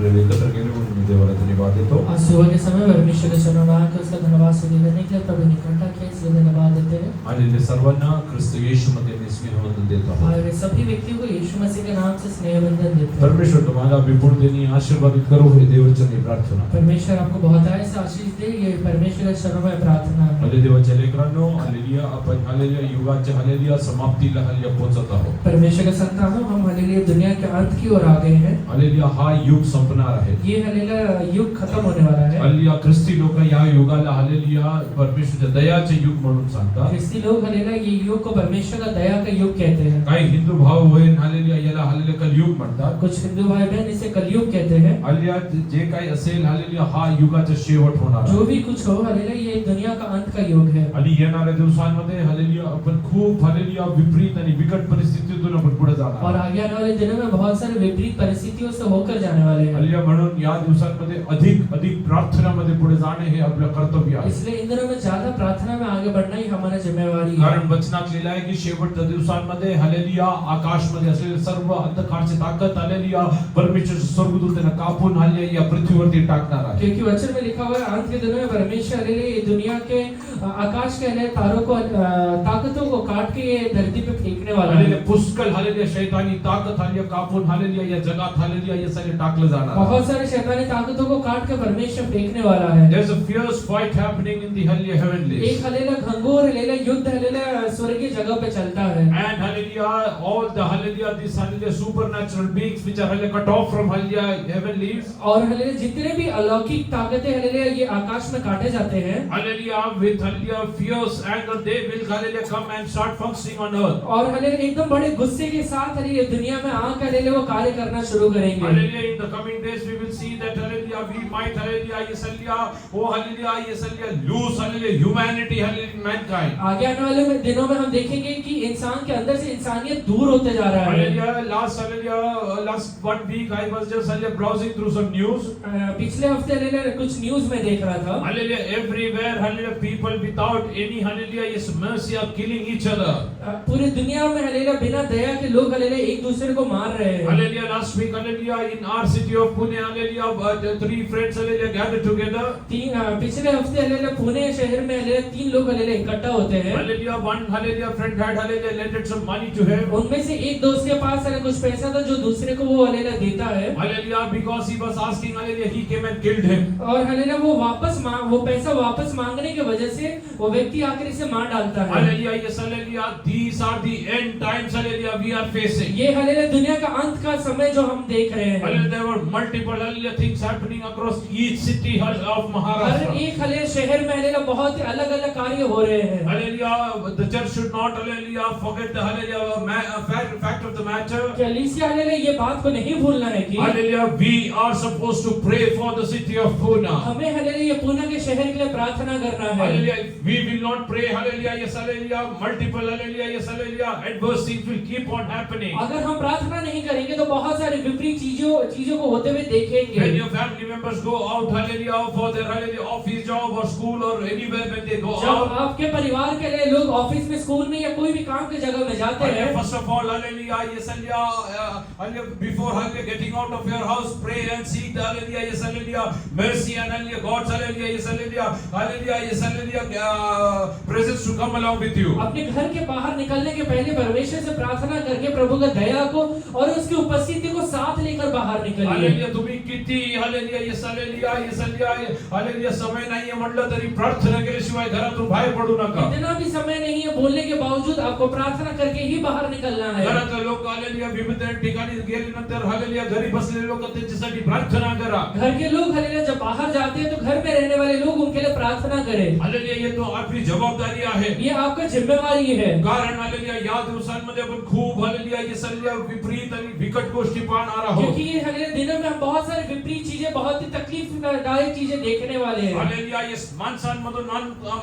आपल्याला एकत्र केले म्हणून मी देवाला धन्यवाद देतो. आज सुबह के समय परमेश्वर के चरणों में आकर उसका धन्यवाद सुनने करने के लिए प्रभु ने इकट्ठा किया, इसलिए धन्यवाद देते हैं. आणि सर्वांना ख्रिस्त येशूमध्ये मी स्नेहवंदन देतो. और वे सभी व्यक्तियों को यीशु मसीह के नाम से स्नेह वंदन देते हैं. परमेश्वर तुम्हाला विपुल देनी आशीर्वादित करो हे देवाची प्रार्थना. परमेश्वर आपको बहुत से आशीष दे, ये परमेश्वर के चरणों में प्रार्थना है. हले देवाच्या लेकरांनो, हालेलुया. आपण हालेलुया युगाच्या हालेलुया समाप्तीला हालेलुया पोहोचत आहोत. परमेश्वर के संतानों, हम हालेलुया दुनिया के अंत की ओर आ गए हैं. हालेलुया हा युग संपणार आहे. ये हालेलुया युग खत्म होने वाला है. हालेलुया ख्रिस्ती लोक या युगाला हालेलुया परमेश्वराच्या दयाचे युग म्हणून सांगतात. ख्रिस्ती लोग हालेलुया ये युग को परमेश्वर का दया का युग कहते हैं. काही हिंदू भाव बहीण हालेलुया याला हालेलुया कलयुग म्हणतात. कुछ हिंदू भाई बहन इसे कलयुग कहते हैं. हालेलुया जे काही असेल हालेलुया हा युगाचा शेवट होणार आहे. जो भी कुछ हो हालेलुया ये दुनिया का अंत का युग है. आणि येणाऱ्या दिवसांमध्ये हालेलुया आपण खूप हालेलुया विपरीत आणि बिकट परिस्थितीतून आपण पुढे जाणार. और आगे आने वाले दिनों में बहुत सारे विपरीत परिस्थितियों से होकर जाने वाले हैं. हालेलुया. म्हणून या दिवसांमध्ये अधिक प्रार्थनामध्ये पुढे जाणे हे आपलं कर्तव्य आहे. इसलिए इन दिनों में ज्यादा प्रार्थना में आगे बढ़ना ही हमारा जिम्मेवारी है. कारण वचनात लिहिलं आहे की शेवटच्या दिवसांमध्ये हालेलुया आकाशमध्ये असलेले सर्व अंधकारची ताकद हालेलुया परमेश्वराचे स्वर्गदूत त्यांना कापून हालेलुया या पृथ्वीवरती टाकणार आहे. क्योंकि वचन में लिखा हुआ है अंत के दिनों में परमेश्वर हालेलुया ये दुनिया के आकाश के हालेलुया तारों को ताकतों को काट के ये धरती पे फेंकने वाला है. हालेलुया. पुष्कळ हालेलुया शैतानी ताकद हालेलुया कापून हालेलुया या जगात हालेलुया हे सगळे टाकलं जाणार आहे. बहुत सारे शैतानी ताकतों को काट के परमेश्वर फेंकने वाला है. There's a fierce fight happening in the hallelujah heavenlies. एक हालेलुया घंघोर हालेलुया युद्ध हालेलुया स्वर्गीय जगह पे चलता है. And hallelujah, all the hallelujah, these hallelujah supernatural beings which are hallelujah cut off from hallelujah heavenlies. और हालेलुया जितने भी अलौकिक ताकतें हालेलुया ये आकाश में काटे जाते हैं. Hallelujah, with hallelujah fierce anger, they will hallelujah come and start functioning on earth. और हालेलुया एकदम बड़े गुस्से के साथ हालेलुया दुनिया में आकर हालेलुया वो कार्य करना शुरू करेंगे. Hallelujah, in the coming days we will see that hallelujah we might hallelujah yes hallelujah oh hallelujah yes hallelujah lose hallelujah humanity hallelujah mankind. आगे आने वाले दिनों में हम देखेंगे कि इंसान के अंदर से इंसानियत दूर होते जा रहा है. Hallelujah, last 1 week I was just hallelujah browsing through some news. पिछले हफ्ते हालेलुया कुछ न्यूज़ में देख रहा था. Hallelujah, everywhere hallelujah people without any hallelujah yes mercy are killing each other. पूरी दुनिया में हालेलुया बिना दया के लोग हालेलुया एक दूसरे को मार रहे हैं. Hallelujah, last week hallelujah in our city of Pune hallelujah 3 friends hallelujah gathered together. पिछले हफ्ते हालेलुया पुणे शहर में हालेलुया 3 लोग हालेलुया इकट्ठा होते हैं. Hallelujah, one hallelujah friend had hallelujah lended some money to him. उनमें से एक दोस्त के पास हालेलुया कुछ पैसा था जो दूसरे को वो हालेलुया देता है. Hallelujah, because he was asking hallelujah he came and killed him. और हालेलुया वो पैसा वापस मांगने की वजह से वो व्यक्ति आकर इसे मार डालता है. Hallelujah, yes hallelujah, these are the end times hallelujah we are facing. ये हालेलुया दुनिया का अंत का समय जो हम देख रहे हैं. Hallelujah, there were multiple hallelujah things happening across each city of her Maharashtra. एक हालेलुया शहर में हालेलुया बहुत ही अलग-अलग कार्य हो रहे हैं. Hallelujah, the church should not hallelujah forget the hallelujah fact of the matter. कलीसिया हालेलुया ये बात को नहीं भूलना है कि Hallelujah, we are supposed to pray for the city of Pune. हमें हालेलुया ये पुणे के शहर के लिए प्रार्थना करना है. Hallelujah, we will not pray hallelujah yes hallelujah multiple hallelujah yes hallelujah adverse things will keep on happening. अगर हम प्रार्थना नहीं करेंगे तो बहुत सारे विपरीत चीजों को होते हुए देखेंगे. When your family members go out hallelujah for their hallelujah office job or school or anywhere when they go जब out. आपके परिवार के लिए लोग ऑफिस में स्कूल में या कोई भी काम की जगह में जाते हैं. First of all hallelujah yes hallelujah before hallelujah getting out of your house pray and seek the hallelujah yes hallelujah mercy and hallelujah God's hallelujah yes hallelujah yes hallelujah presence to come along with you. अपने घर के बाहर निकलने के पहले परमेश्वर से प्रार्थना करके प्रभु का दया को और उसकी उपस्थिति को साथ लेकर बाहर निकलिए. हालेलुया, तुम्ही किती hallelujah yes hallelujah yes hallelujah hallelujah समय नाहीये म्हटलं तरी प्रार्थना केल्याशिवाय घरातून बाहेर पडू नका. इतना भी समय नहीं है बोलने के बावजूद आपको प्रार्थना करके ही बाहर निकलना है. घरातले लोक हालेलुया विविध ठिकाणी गेल्यानंतर हालेलुया घरी बसलेले लोक त्यांच्यासाठी प्रार्थना करा. घर के लोग हालेलुया जब बाहर जाते हैं तो घर में रहने वाले लोग उनके लिए प्रार्थना करें. हालेलुया, ये तो आपली जबाबदारी आहे. ये आपका जिम्मेवारी है. कारण हालेलुया या दिवसांमध्ये आपण खूप हालेलुया ये सगळ्या विपरीत आणि बिकट गोष्टी पाहणार आहोत. क्योंकि ये अगले दिनों में हम बहुत सारी विपरीत चीजें बहुत ही तकलीफदायक चीजें देखने वाले हैं. हालेलुया, ये माणसांमधून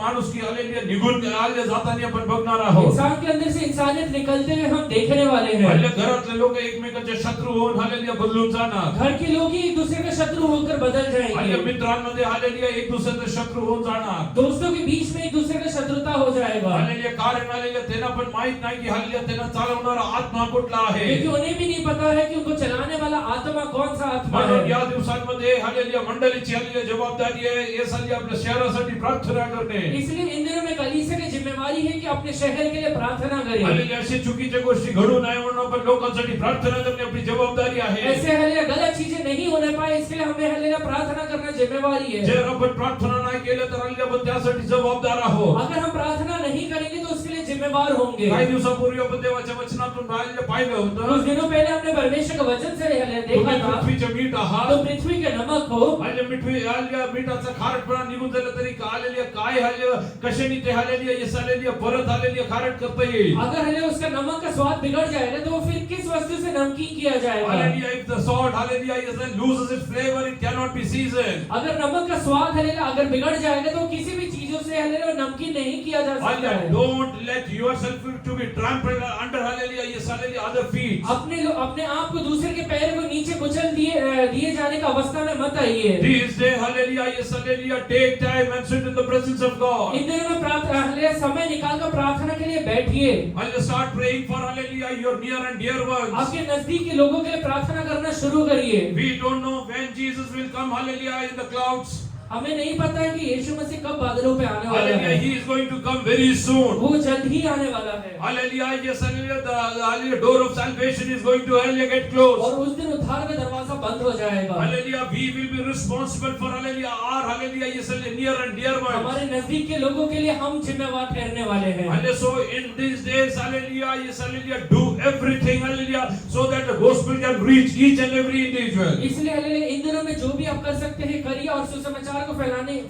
माणूस की हालेलुया निघून जाताना आपण बघणार आहोत. इंसान के अंदर से इंसानियत निकलते हुए हम देखने वाले हैं. हालेलुया, घरातले लोक एकमेकांचे शत्रू होऊन हालेलुया बदलून जाणार. घर के लोग ही एक दूसरे के शत्रु होकर बदल जाएंगे. हालेलुया, मित्रांमध्ये हालेलुया एक दुसऱ्याचे शत्रू होऊन होऊन जाणार. दोस्तों के बीच में एक दूसरे का शत्रुता हो जाएगा, हालेलुया. कारण हालेलुया त्यांना पण माहित नाही की हालेलुया त्यांना चालवणारा आत्मा कुठला आहे. क्योंकि उन्हें भी नहीं पता है कि उनको चलाने वाला आत्मा कौन सा आत्मा म्हणून है. या दिवसांमध्ये हालेलुया मंडळीची हालेलुया जबाबदारी आहे हे साठी आपल्या शहरासाठी प्रार्थना करणे. इसलिए इन दिनों में कलीसिया की जिम्मेवारी है कि अपने शहर के लिए प्रार्थना करें. हालेलुया. अशी चुकीच्या गोष्टी घडू नये म्हणून आपण लोकांसाठी प्रार्थना करणे आपली जबाबदारी आहे. ऐसे हालेलुया गलत चीजें नहीं होने पाए, इसके लिए हमें हालेलुया प्रार्थना करना जिम्मेवारी है. जर आपण प्रार्थना नाही केलं तर हालेलुया आपण त्यासाठी जबाबदार आहोत. अगर हम प्रार्थना नहीं करेंगे तो उसके लिए जिम्मेवार होंगे. काही दिवसापूर्वी आपण देवाच्या वचनातून पाहिलं कुछ होतं. दिनों पहले हमने परमेश्वर के वचन से हालेलुया देखा तुम्ही था, पृथ्वीचे मीठ आहात. तो पृथ्वी के नमक हो. हालेलुया. मीठाचा खारटपणा निघून झाला तरी हालेलुया काय हालेलुया कशाने ते हालेलुया येस हालेलुया परत हालेलुया खारट करता येईल. अगर हालेलुया उसका नमक का स्वाद बिगड़ जाएगा तो वो फिर किस वस्तु से नमकीन किया जाएगा. Hallelujah. If the salt, hallelujah, loses its flavor, it cannot be seasoned. अगर नमक का स्वाद हालेलुया अगर बिगड़ जाएगा तो किसी भी चीजों से हालेलुया नमकीन नहीं किया जा सकता Hallelujah. है. Don't let yourself to be trampled under hallelujah, yes, hallelujah, other feet. अपने आप को दूसरे के पैर को नीचे कुचल दिए जाने का अवस्था में मत आइए. This day, hallelujah, yes, hallelujah, take time and sit in the presence of God. इन दिनों में प्रार्थना हालेलुया समय निकाल कर प्रार्थना के लिए बैठिए. Hallelujah, start praying for hallelujah, your near and dear ones. आपके नजदीक के लोगों के लिए प्रार्थना करना शुरू करिए. We don't know when Jesus will come, hallelujah, in the clouds. हमें नहीं पता है कि यीशु मसीह कब बादलों पे आने वाला Hallelujah, है. he is going to come very soon. वो जल्द ही आने वाला है. Hallelujah, yes, hallelujah, the hallelujah, door of salvation is going to hallelujah get closed. और उस दिन उद्धार का दरवाजा बंद हो जाएगा. Hallelujah, we will be responsible for hallelujah, our hallelujah, yes, hallelujah, near and dear ones. हमारे नजदीक के लोगों के लिए हम जिम्मेवार ठहरने वाले हैं. Hallelujah, so in these days, hallelujah, yes, hallelujah, do everything, hallelujah, so that the gospel can reach each and every individual. इसलिए हालेलुया इन दिनों में जो भी आप कर सकते हैं करिए और सुसमाचार को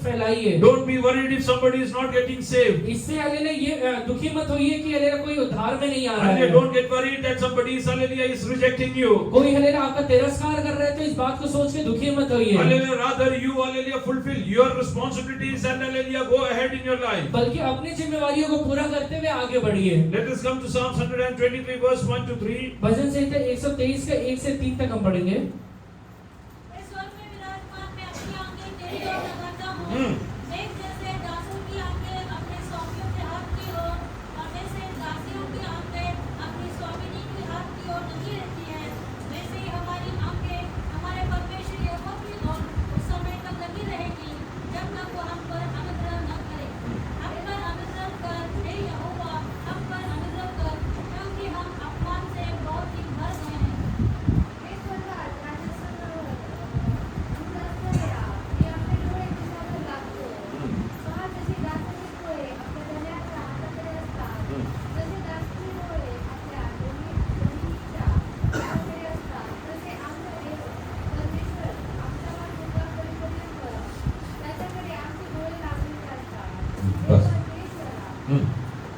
फैलाइए. Don't be worried if somebody is not getting saved. इससे हालेलुया ये दुखी मत होइए कि हालेलुया कोई उद्धार में नहीं आ रहा Hallelujah, है. don't get worried that somebody is hallelujah is rejecting you. कोई हालेलुया आपका तिरस्कार कर रहा है तो इस बात को सोच के दुखी मत होइए. Hallelujah, rather you hallelujah fulfill your responsibilities and hallelujah go ahead in your life. बल्कि अपनी जिम्मेवारियों को पूरा करते हुए आगे बढ़िए. Let us come to Psalms 123 verse 1 to 3. भजन संहिता 123 का 1 से 3 तक हम पढ़ेंगे. देख जैसे दासों की आंखें अपने स्वामियों के हाथ की ओर और जैसे दासियों की आंखें अपनी स्वामिनी के हाथ की ओर लगी रहती हैं, वैसे ही हमारी आंखें हमारे परमेश्वर यहोवा की ओर उस समय तक लगी रहेगी जब तक वो हम पर अनुग्रह न करे. हम पर अनुग्रह कर, हे यहोवा, हम पर अनुग्रह कर, क्योंकि हम अपमान से बहुत ही भर गए हैं.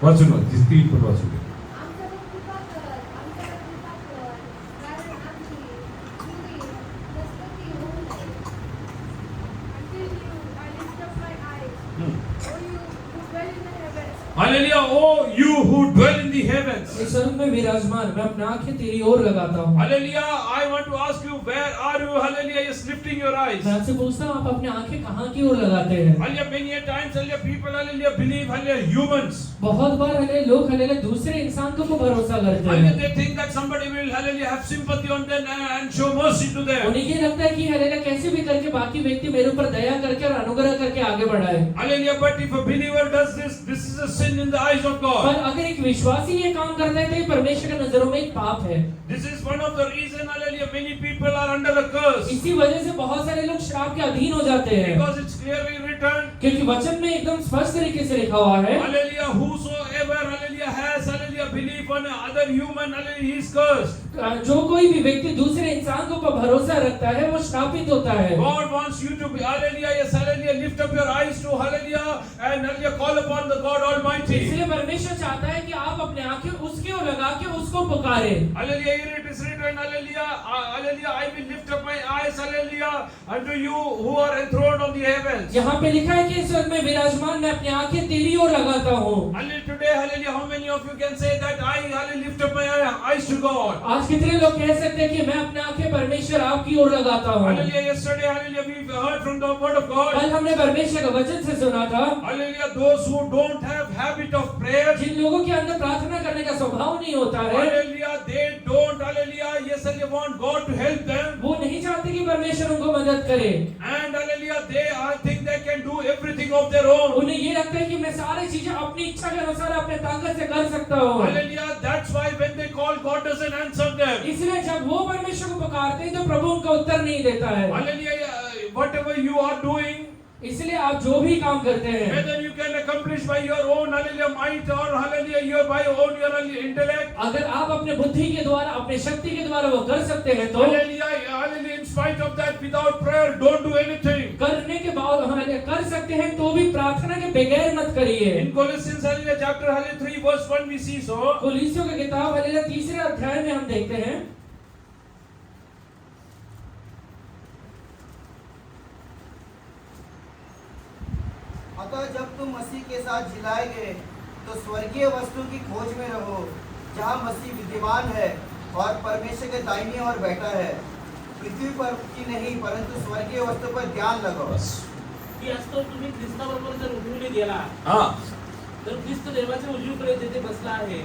वाचून तीन पण वाचून घे. Hallelujah, oh you who dwell in the heavens. इस स्वर्ग में विराजमान मैं अपनी आंखें तेरी ओर लगाता हूँ. Hallelujah, I want to ask you, where are you? Hallelujah, is lifting your eyes. मैं आपसे पूछता हूँ आप अपनी आंखें कहाँ की ओर लगाते हैं. Hallelujah, many a times, hallelujah, people, hallelujah, believe, hallelujah, humans. बहुत बार हालेलुया लोग हालेलुया दूसरे इंसान को भरोसा करते Hallelujah, हैं. they think that somebody will, hallelujah, have sympathy on them and show mercy to them. उन्हें ये लगता है कि हालेलुया कैसे भी करके बाकी व्यक्ति मेरे ऊपर दया करके और अनुग्रह करके आगे बढ़ाए. Hallelujah, but if a believer does this is a sin in the eyes of God. पर अगर एक विश्वासी ये काम करता है तो ये परमेश्वर की नजरों में एक पाप है. This is one of the reason, hallelujah, many people are under a curse. इसी वजह से बहुत सारे लोग श्राप के अधीन हो जाते हैं. Because it's clearly written, क्योंकि वचन में एकदम स्पष्ट तरीके से लिखा हुआ है. hallelujah, whosoever, hallelujah, has, hallelujah, belief on other human, hallelujah, he is cursed. जो कोई भी व्यक्ति दूसरे इंसान के ऊपर भरोसा रखता है वो श्रापित होता है. God wants you to be, hallelujah, yes, hallelujah, lift up your eyes to, hallelujah, and hallelujah, call upon the God Almighty. इसलिए परमेश्वर चाहता है कि आप अपने आंखें उसके ओर लगा के उसको पुकारें. Hallelujah, here it is written, and hallelujah, hallelujah, I will lift up my eyes, hallelujah, unto you who are enthroned on the heavens. यहाँ पे लिखा है कि इस वक्त मैं विराजमान, मैं अपनी आंखें तेरी ओर लगाता हूँ। Hallelujah, today, hallelujah, how many of you can say that I, hallelujah, lift up my eyes to God? आज कितने लोग कह सकते हैं कि मैं अपनी आंखें परमेश्वर आपकी ओर लगाता हूँ? Hallelujah, yesterday, hallelujah, we heard from the word of God. कल हमने परमेश्वर का वचन से सुना था, Hallelujah, those who don't have habit of prayer, जिन लोगों के अंदर प्रार्थना करने का स्वभाव नहीं होता है, hallelujah, they don't, hallelujah, yes, and they want God to help them. वो नहीं चाहते कि परमेश्वर उनको मदद करे, And hallelujah, they think they can do everything of their own. उन्हें ये लगता है कि मैं सारी चीजें अपनी इच्छा के अनुसार अपने ताकत से कर सकता हूँ। Hallelujah, that's why when they call, God doesn't answer them. इसलिए जब वो परमेश्वर को पुकारते हैं तो प्रभु उनका उत्तर नहीं देता है। Hallelujah, whatever you are doing, इसलिए आप जो भी काम करते हैं, whether you can accomplish by your own, hallelujah, might or hallelujah, your by own your intellect, अगर आप अपने बुद्धि के द्वारा, अपने शक्ति के द्वारा वो कर सकते हैं तो hallelujah, hallelujah, in spite of that, without prayer, don't do anything. करने के बाद कर सकते हैं तो भी प्रार्थना के बगैर मत करिए। In Colossians, hallelujah, chapter, hallelujah, 3 verse 1 we see so. कोलीसियों की किताब हालेलुया 3 अध्याय में हम देखते हैं, अतः जब तुम मसीह के साथ जिलाए गए तो स्वर्गीय वस्तु की खोज में रहो, जहाँ मसीह विद्यमान है और परमेश्वर के दाहिनी ओर बैठा है। पृथ्वी पर की नाही, परंतु स्वर्गीय वस्तु पर ध्यान लगाओ। की असतो तुम्ही ख्रिस्ताबरोबर जर उभवले गेला, तर ख्रिस्त देवाच्या उजवीकडे जेथे बसला आहे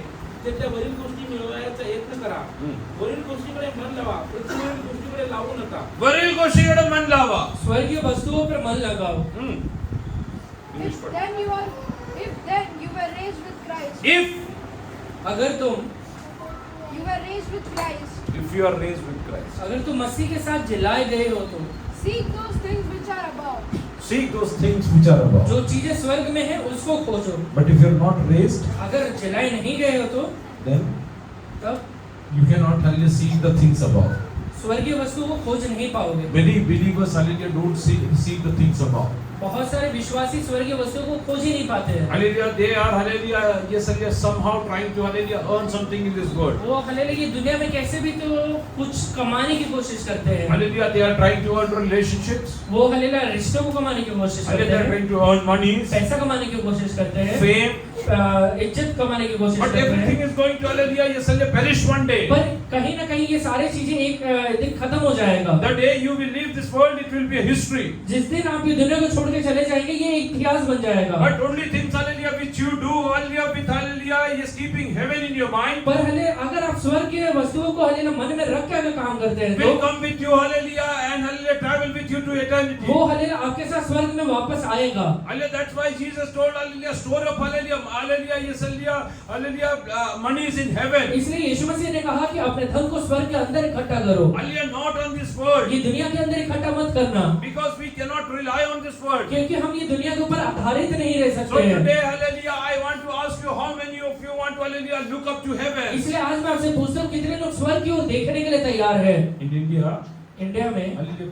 तेथल्या वरील गोष्टी मिळवायचा यत्न करा। वरील गोष्टीकडे मन लावा, पृथ्वीवरील गोष्टीकडे लावू नका। वरील गोष्टीकडे मन लावा। स्वर्गीय वस्तुओं पर मन लगाओ। If then you were raised with Christ. If अगर तुम You were raised with Christ. if you are raised with Christ, अगर तुम मसीह के साथ जिलाए गए हो तो Seek those things which are above. seek those things which are above. जो चीजें स्वर्ग में है उसको खोजो। But if you are not raised, अगर जिलाए नहीं गए हो तो then तब you cannot hallelujah seek the things above. स्वर्गीय वस्तुओं को खोज नहीं पाओगे। Many believers hallelujah don't seek the things above. बहुत सारे विश्वासी स्वर्गीय वस्तुओं को खोज ही नहीं पाते हैं। Hallelujah, they are hallelujah, yes, hallelujah, somehow trying to hallelujah earn something in this world. वो हालेलुया ये दुनिया में कैसे भी तो कुछ कमाने की कोशिश करते हैं। Hallelujah, they are trying to earn relationships. वो हालेलुया रिश्तों को कमाने की कोशिश करते Hallelujah, they are हैं, trying to earn money, पैसा कमाने की कोशिश करते हैं, fame. इज्जत कमाने की कोशिश But करते everything हैं। is going to hallelujah, yes, hallelujah, perish one day. पर कहीं ना कहीं ये सारी चीजें एक दिन खत्म हो जाएगा। The day you will leave this world, it will be a history. जिस दिन आप ये दुनिया को छोड़ के चले जाएंगे ये इतिहास बन जाएगा। But only things hallelujah which you do hallelujah with hallelujah is keeping heaven in your mind. पर हले अगर आप स्वर्ग की वस्तुओं को हालेलुया मन में रख के अगर काम करते हैं Will तो come with you hallelujah and hallelujah travel with you to eternity. वो हालेलुया आपके साथ स्वर्ग में वापस आएगा। Hallelujah, that's why Jesus told hallelujah store up hallelujah hallelujah yes hallelujah money is in heaven. इसलिए यीशु मसीह ने कहा कि अपने धन को स्वर्ग के अंदर इकट्ठा करो। Hallelujah, not on this world, ये दुनिया के अंदर इकट्ठा मत करना, because we cannot rely on this world. क्योंकि हम ये दुनिया के ऊपर आधारित नहीं रह So सकते हैं। today hallelujah I want to ask you how many of you want to hallelujah look up to heaven. इसलिए आज मैं आपसे पूछता हूँ कितने लोग स्वर्ग की ओर देखने के लिए तैयार हैं? In India इंडिया में hallelujah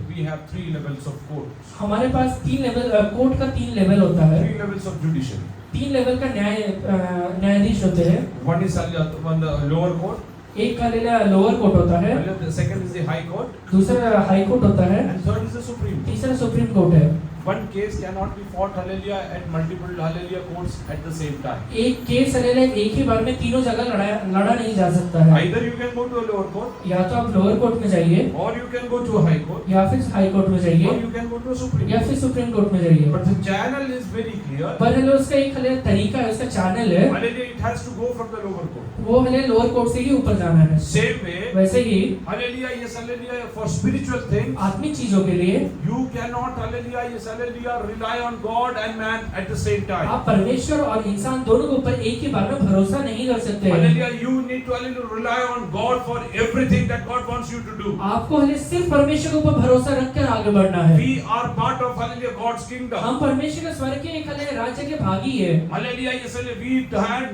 we have 3 levels of court, हमारे पास 3 लेवल कोर्ट का 3 लेवल होता है, 3 levels of judiciary. 3 लेवल का न्यायाधीश होते हैं। One is hallelujah one the lower court, एक का लोअर कोर्ट होता है, hallelujah the second is the high court, दूसरा हाई कोर्ट होता है, and third is the supreme court. तीसरा सुप्रीम कोर्ट है। One case cannot be fought hallelujah at multiple hallelujah courts at the same time. एक case hallelujah एक ही बार में तीनों जगह लड़ा नहीं जा सकता है। Either you can go to a lower court, या तो आप लोअर कोर्ट में जाइए, or you can go to a high court, या फिर हाई कोर्ट में or जाइए, you can go to a supreme या court. फिर सुप्रीम कोर्ट में जाइए। But the channel is very clear. पर हालेलुया उसका एक हालेलुया तरीका है, उसका चैनल है, Hallelujah, it has to go from the lower court. वो हालेलुया लोअर कोर्ट से ही ऊपर जाना है। Same way, वैसे ही hallelujah, yes, hallelujah, for spiritual things, आत्मिक चीजों के लिए you cannot, hallelujah, yes, hallelujah, rely on God and man at the same time. आप परमेश्वर और इंसान दोनों के ऊपर एक ही बार में भरोसा नहीं कर सकते हैं। Hallelujah, you need to hallelujah rely on God for everything that God wants you to do. आपको हालेलुया सिर्फ परमेश्वर के ऊपर भरोसा रखकर आगे बढ़ना है। We are part of hallelujah God's kingdom. हम परमेश्वर के स्वर्ग के एक हालेलुया राज्य के भागी है। Hallelujah, yes, hallelujah, we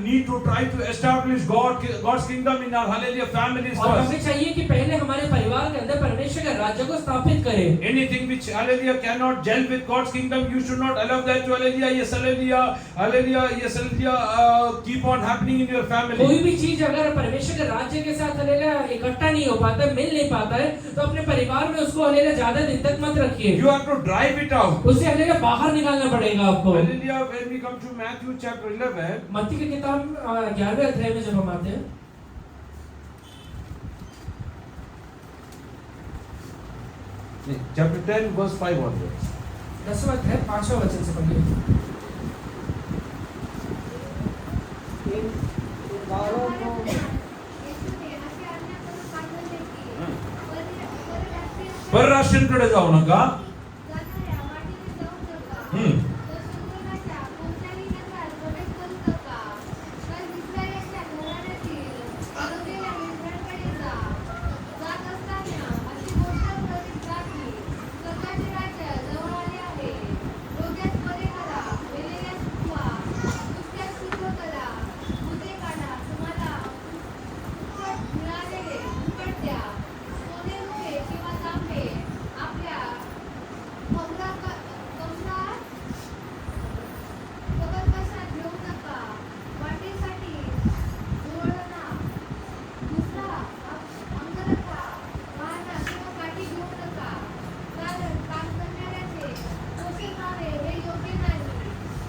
need to try to establish God's kingdom in our hallelujah families और first. हमें चाहिए कि पहले हमारे परिवार के अंदर परमेश्वर के राज्य को स्थापित करें। Anything which hallelujah cannot gel with God's kingdom, you should not allow that to, hallelujah, yes, hallelujah, hallelujah, yes, hallelujah, keep on happening in your कोई family. भी चीज अगर परमेश्वर के राज्य के साथ हालेलुया इकट्ठा नहीं हो पाता है, मिल नहीं पाता है, तो अपने परिवार में उसको हालेलुया ज्यादा दिन तक मत रखिए। You have to drive it out. उसे हालेलुया बाहर निकालना पड़ेगा आपको। Hallelujah, when we come to Matthew chapter 11, मत्ती की किताब 11वें अध्याय में जब हम आते हैं, chapter 10 verse 5 onwards. 10वां अध्याय 5वां वचन से पढ़िए। इन बारों को परराष्ट्रीयांकडे जाऊ नका.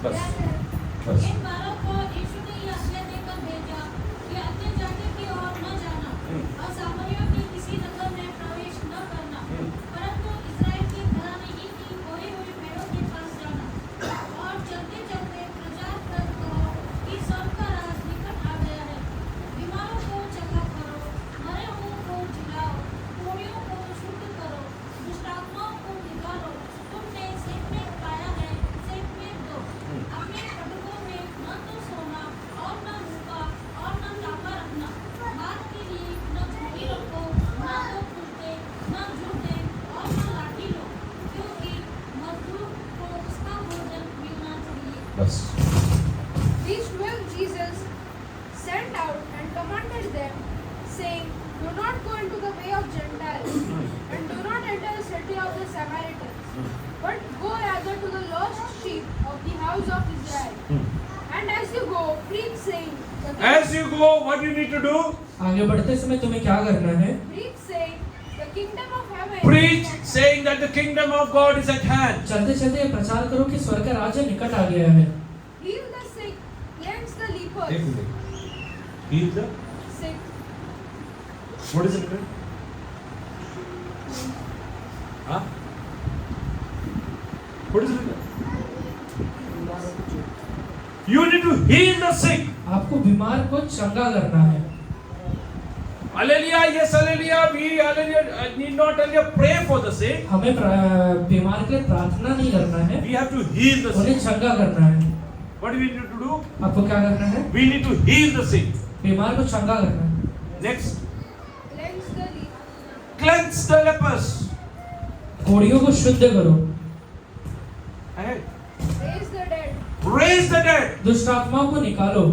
बस. इन बारों को यीशु ने ये आज्ञा देकर भेजा कि अन्य जाति की ओर न जाना और सामरियों की किसी नगर में प्रवेश न करना, परंतु इस्राएल के घराने ही की खोई हुई भेड़ों के पास जाना और चलते चलते प्रचार कर कहो कि स्वर्ग का राज निकट आ गया है। बीमारों को चंगा करो, मरे हुओं को जिलाओ, कोढ़ियों को शुद्ध करो, दुष्टात्माओं को निकालो। तुमने सेंकने पाया है, सेंकने दो। अपने पटकों में न तो सोना और न रूपा और न तांबा रखना, हाथ के लिए न झूठी रखो, न तो कुर्ते, न जूते और न लाठी लो, क्योंकि मजदूर को उसका भोजन मिलना चाहिए। बस. These 12 Jesus sent out and commanded them, saying, Do not go into the way of Gentiles, and do not enter the city of the Samaritans, but go rather to the lost sheep of the house of Israel. And as you go, preach saying, As you go, what you need to do? आगे बढ़ते समय तुम्हें क्या करना है? preach saying, the kingdom of heaven Preach saying that the kingdom of God is at hand. चलते चलते प्रचार करो कि स्वर्ग का राज्य निकट आ गया है। heal the sick, cleanse the एक lepers, minute. Heal the. sick, What is it? Huh? What is it? You need to heal the sick. आपको बीमार को चंगा करना है। Hallelujah, yes, hallelujah. We, hallelujah, need not hallelujah pray for the sick. हमें बीमार के लिए प्रार्थना नहीं करना है, We have to heal the उन्हें sick. चंगा करना है। What do we need to do? आपको क्या करना है? We need to heal the sick. बीमार को चंगा करना है। Next, cleanse the lepers, cleanse the lepers. कोढ़ियों को शुद्ध करो, Ahead. raise the dead, Raise the dead. दुष्ट आत्माओं को निकालो,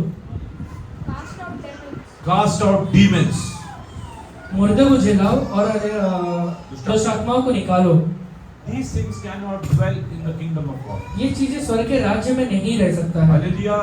cast out demons, Cast out demons. मुर्दे को जिलाओ और दुष्ट आत्माओं को निकालो। These things cannot dwell in the kingdom of God. ये चीजें स्वर्ग के राज्य में नहीं रह सकता है। Hallelujah.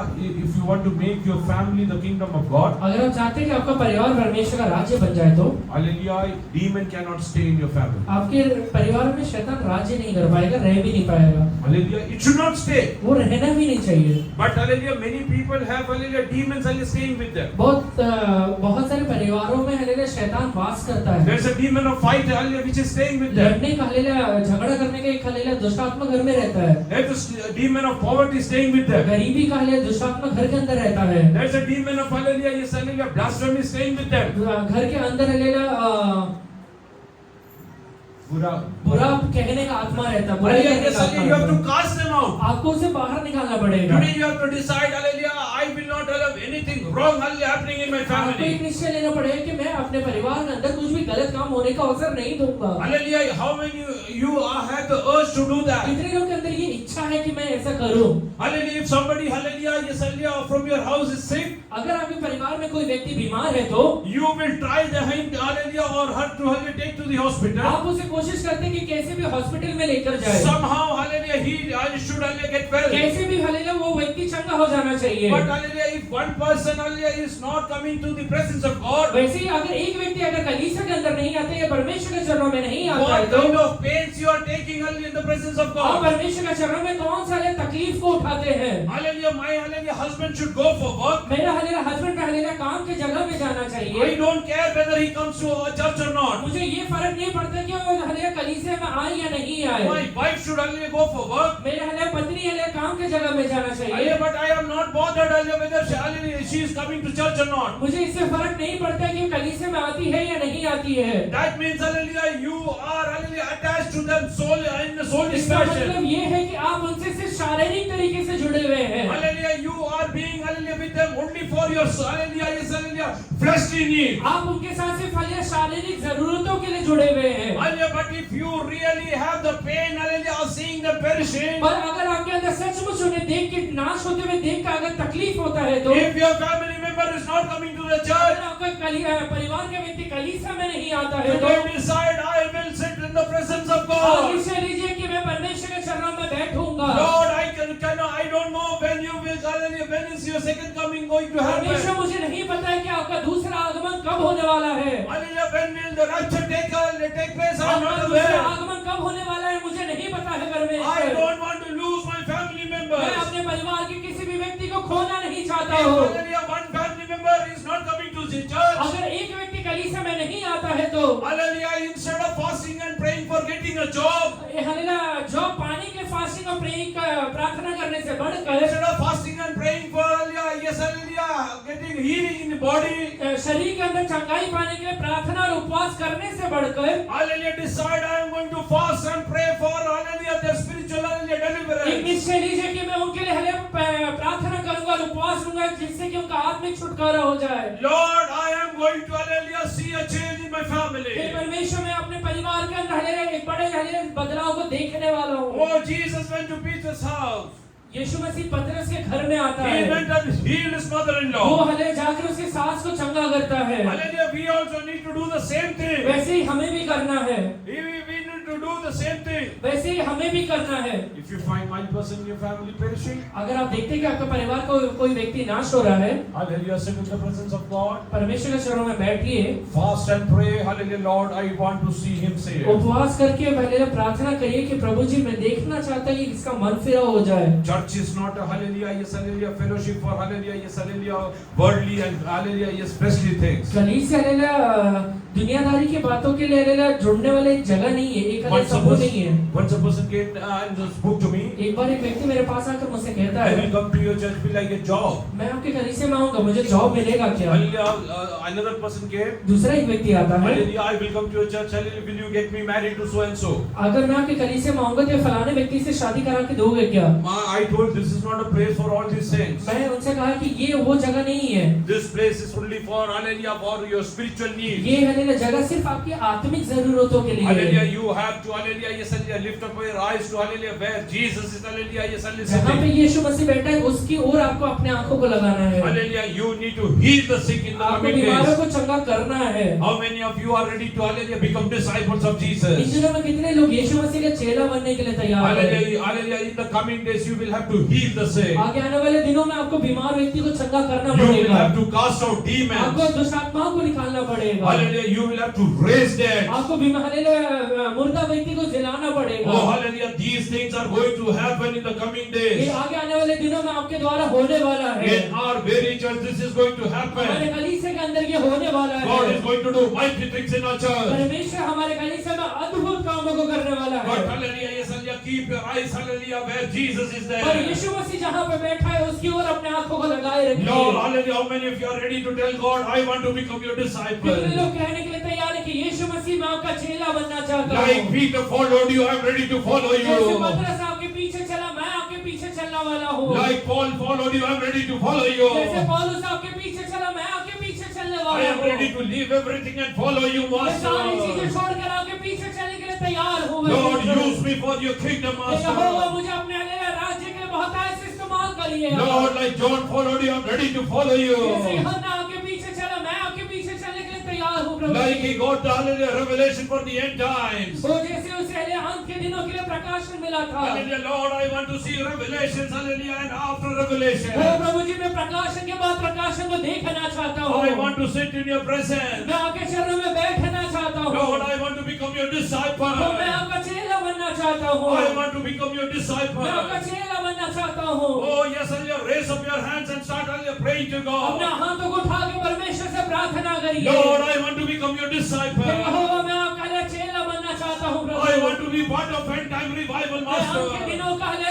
If you want to make your family the kingdom of God, अगर आप चाहते हैं कि आपका परिवार परमेश्वर का राज्य बन जाए तो hallelujah, demon cannot stay in your family. आपके परिवार में शैतान राज्य नहीं कर पाएगा, रह भी नहीं पाएगा, Hallelujah. It should not stay. वो रहना भी नहीं चाहिए। But hallelujah, many people have hallelujah demons are staying with them. बहुत सारे परिवारों में हालेलुया शैतान वास करता है। There's a demon of fight hallelujah which is staying with them. लड़ने का हालेलुया झगड़ा करने का एक हालेलुया दुष्ट आत्मा घर में रहता है। There's a demon of poverty staying with them. गरीबी का हालेलुया दुष्ट आत्मा घर के अंदर रहता है। There's a demon of hallelujah, yes, hallelujah, blasphemy staying with them. घर के अंदर हालेलुया बुरा कहने का आत्मा रहता है। बुराई Hallelujah, करने yes, का आत्मा hallelujah, you have रहता to cast them out. है। आपको उसे बाहर निकालना पड़ेगा। Today you have to decide, hallelujah, I will not allow anything wrong hallelujah happening in my आपको एक family. निश्चय लेना पड़ेगा कि मैं अपने परिवार के अंदर कुछ भी गलत काम होने का अवसर नहीं दूंगा। Hallelujah, how many you have the urge to do that? कितने लोगों के अंदर ये इच्छा है कि मैं ऐसा करूं? Hallelujah, if somebody, hallelujah, yes, hallelujah, from your house is sick, अगर आपके परिवार में कोई व्यक्ति बीमार है तो you will try the him, hallelujah, or her to hallelujah take to the hospital. आप उसे कोशिश करते हैं कि कैसे भी हॉस्पिटल में लेकर जाए। Somehow, hallelujah, he should get well. कैसे भी हालेलुया वो व्यक्ति चंगा हो जाना चाहिए। But hallelujah, if one person hallelujah is not coming to the presence of God, वैसे ही अगर एक व्यक्ति अगर कलीसिया के अंदर नहीं आता या परमेश्वर के चरणों में नहीं आता है what तो kind of pains you are taking hallelujah in the presence of आप God? परमेश्वर के चरणों में कौन सारे तकलीफ को उठाते हैं? Hallelujah, my hallelujah husband should go for work. मेरा हालेलुया हस्बैंड का हालेलुया काम की जगह में जाना I चाहिए। don't care whether he comes to a church or not. मुझे ये फर्क नहीं पड़ता कि वो हालेलुया कलीसिया में आए या नहीं आए। My wife should hallelujah go for work. मेरे हालेलुया पत्नी हालेलुया काम की जगह में जाना चाहिए। Hallelujah, but I am not bothered hallelujah whether she is coming to church or not. मुझे इससे फर्क नहीं पड़ता कि कलीसिया में आती है या नहीं आती है। That means hallelujah you are hallelujah attached to them soul in the soulish इसका fashion. मतलब ये है कि आप उनसे सिर्फ शारीरिक तरीके से जुड़े हुए हैं। Hallelujah, you are being hallelujah with them only for your hallelujah yes hallelujah fleshly needs. आप उनके साथ सिर्फ हालेलुया शारीरिक जरूरतों के लिए जुड़े हुए हैं। Hallelujah, but if you really have the pain hallelujah of seeing them perishing, पर अगर आपके अंदर सचमुच उन्हें देख के नाश होते हुए देख कर अगर तकलीफ होता है तो if your family member is not coming to the अगर church, आपका परिवार का व्यक्ति कलीसिया में नहीं आता है you तो can decide I will sit in the presence of आप God. निश्चय लीजिए कि मैं परमेश्वर के चरणों में बैठूंगा। Lord, I don't know when you will hallelujah when is your second coming going to परमेश्वर happen. मुझे नहीं पता है कि आपका दूसरा आगमन कब होने वाला है। Hallelujah, when will the rapture take place? I am आपका not दूसरा aware. आगमन कब होने वाला है मुझे नहीं पता है I परमेश्वर। don't want to lose my family मैं members. अपने परिवार के किसी भी व्यक्ति को खोना नहीं चाहता If हूँ। hallelujah one family member is not coming to the church, अगर एक व्यक्ति कलीसिया में नहीं आता है तो hallelujah, instead of fasting and praying for getting a job, hallelujah job पाने के फास्टिंग और प्रेइंग प्रार्थना करने से बढ़कर instead of fasting and praying for hallelujah yes hallelujah getting healing in the body, शरीर के अंदर चंगाई पाने के लिए प्रार्थना और उपवास करने से बढ़कर hallelujah decide I am going to fast and pray for hallelujah their spiritual hallelujah एक deliverance. निश्चय लीजिए कि मैं उनके लिए हालेलुया प्रार्थना करूंगा और उपवास करूंगा जिससे कि उनका आत्मिक छुटकारा हो जाए। Lord, I am going to hallelujah see a change in my hey family. परमेश्वर मैं अपने परिवार के अंदर हालेलुया एक बड़े हालेलुया बदलाव को देखने वाला हूँ। Oh, Jesus went to Peter's house. यीशु मसीह पतरस के घर में आता He है। went and healed his वो mother-in-law. हालेलुया जाकर उसकी सास को चंगा करता है। Hallelujah, we also need to do the same thing. वैसे ही हमें भी करना है। We need to do the same thing. वैसे ही हमें भी करना है। If you find one person in your family perishing, अगर आप देखते हैं कि आपका परिवार को कोई व्यक्ति नाश हो रहा है, hallelujah, sit in the presence of God. परमेश्वर के चरणों में बैठिए, Fast and pray, hallelujah, Lord, I want to see him saved. उपवास करके पहले प्रार्थना करिए कि प्रभु जी मैं देखना चाहता हूँ कि इसका मन फिरा हो जाए। Church is not a hallelujah, yes, hallelujah, fellowship for hallelujah, yes, hallelujah, worldly and hallelujah, yes, fleshly things. कलीसिया हालेलुया दुनियादारी की बातों के लिए हालेलुया जुड़ने वाले एक जगह नहीं है, एक हालेलुया समूह नहीं है। Once a person came and spoke to me, एक बार एक व्यक्ति मेरे पास आकर मुझसे कहता I है, will come to your church, be like a job. मैं आपके कलीसिया में आऊंगा, मुझे जॉब मिलेगा क्या? Hallelujah, another person came, दूसरा एक व्यक्ति आता है, hallelujah, I will come to your church, hallelujah, will you get me married to so and so? अगर मैं आपके कलीसिया में आऊंगा तो ये फलाने व्यक्ति से शादी करा के दोगे क्या? I told this is not a place for all these things. मैंने उनसे कहा कि ये वो जगह नहीं है, This place is only for hallelujah, for your spiritual needs. ये हालेलुया जगह सिर्फ आपकी आत्मिक जरूरतों के लिए Hallelujah, है। you have to hallelujah, yes, hallelujah, lift up your eyes to hallelujah, where Jesus is hallelujah, yes, जहाँ पे hallelujah. यीशु मसीह बैठा है उसकी ओर आपको अपने आंखों को लगाना है। Hallelujah, you need to heal the sick in the आपको coming बीमारों days. को चंगा करना है। How many of you are ready to hallelujah become disciples of in Jesus? दिनों में कितने लोग यीशु मसीह के चेला बनने के लिए तैयार हैं? Hallelujah, hallelujah, in the coming days you will have to heal the sick. आगे आने वाले दिनों में आपको बीमार व्यक्ति को चंगा करना You will पड़ेगा, have to cast out आपको demons. दुष्ट आत्माओं को निकालना पड़ेगा, Hallelujah, you will have to raise dead. आपको मुर्दा व्यक्ति को जिलाना पड़ेगा। Oh, hallelujah, these things are going to happen in the coming ये days. आगे आने वाले दिनों में आपके द्वारा होने वाला है। In our very church, this is going to हमारे happen. कलीसिया के अंदर ये होने वाला God है। is going to do mighty things in our church. परमेश्वर हमारे कलीसिया में अद्भुत कामों को करने वाला But है। hallelujah, yes, hallelujah, keep your eyes, hallelujah, where Jesus is पर there. यीशु मसीह जहाँ पे बैठा है उसकी ओर अपने आंखों को लगाए Lord, रखिए। hallelujah, how many of you are ready to tell God, I want to become your कितने disciple? लोग कहने के लिए तैयार है कि यीशु मसीह मैं आपका चेला बनना चाहता Like हूँ। Peter followed you, I'm ready to follow जैसे you. पतरस आपके पीछे चला, मैं आपके पीछे चलने वाला हूँ। Like Paul followed you, I'm ready to follow जैसे you. पौलुस आपके पीछे चला, मैं आपके पीछे चलने I वाला am हूँ। ready to leave everything and follow you, मैं सारी चीजें Master. छोड़कर आपके पीछे चलने के लिए तैयार हूँ। Lord, use me for your kingdom, Jehovah Master. मुझे अपने राज्य के लिए बहुतायत से इस्तेमाल करिए। Lord, like John followed you, I'm ready to follow जैसे you. यूहन्ना आपके पीछे चला, मैं आपके पीछे चलने के लिए तैयार हूँ प्रभु। Like he got the hallelujah revelation for the end times. वो जैसे उसे अंत के दिनों के लिए प्रकाशन मिला था। Hallelujah, Lord, I want to see revelations, hallelujah, and after revelation. ओ प्रभु जी, मैं प्रकाशन के बाद प्रकाशन को देखना चाहता हूँ। I want to sit in your presence. मैं आपके चरणों में बैठना चाहता हूँ। Lord, I want to become your disciple. तो मैं आपका चेला बनना चाहता हूँ। I want to become your disciple. मैं आपका चेला बनना चाहता हूँ। Oh, yes, hallelujah, raise up your hands and start, hallelujah, praying to अपने God. हाथों को उठा के परमेश्वर से प्रार्थना करिए। Lord, I want to become your disciple. यहोवा, मैं आपका लिए चेला बनना चाहता हूँ प्रभु। I want to be part of end time revival, मैं अंत के Master. दिनों का हले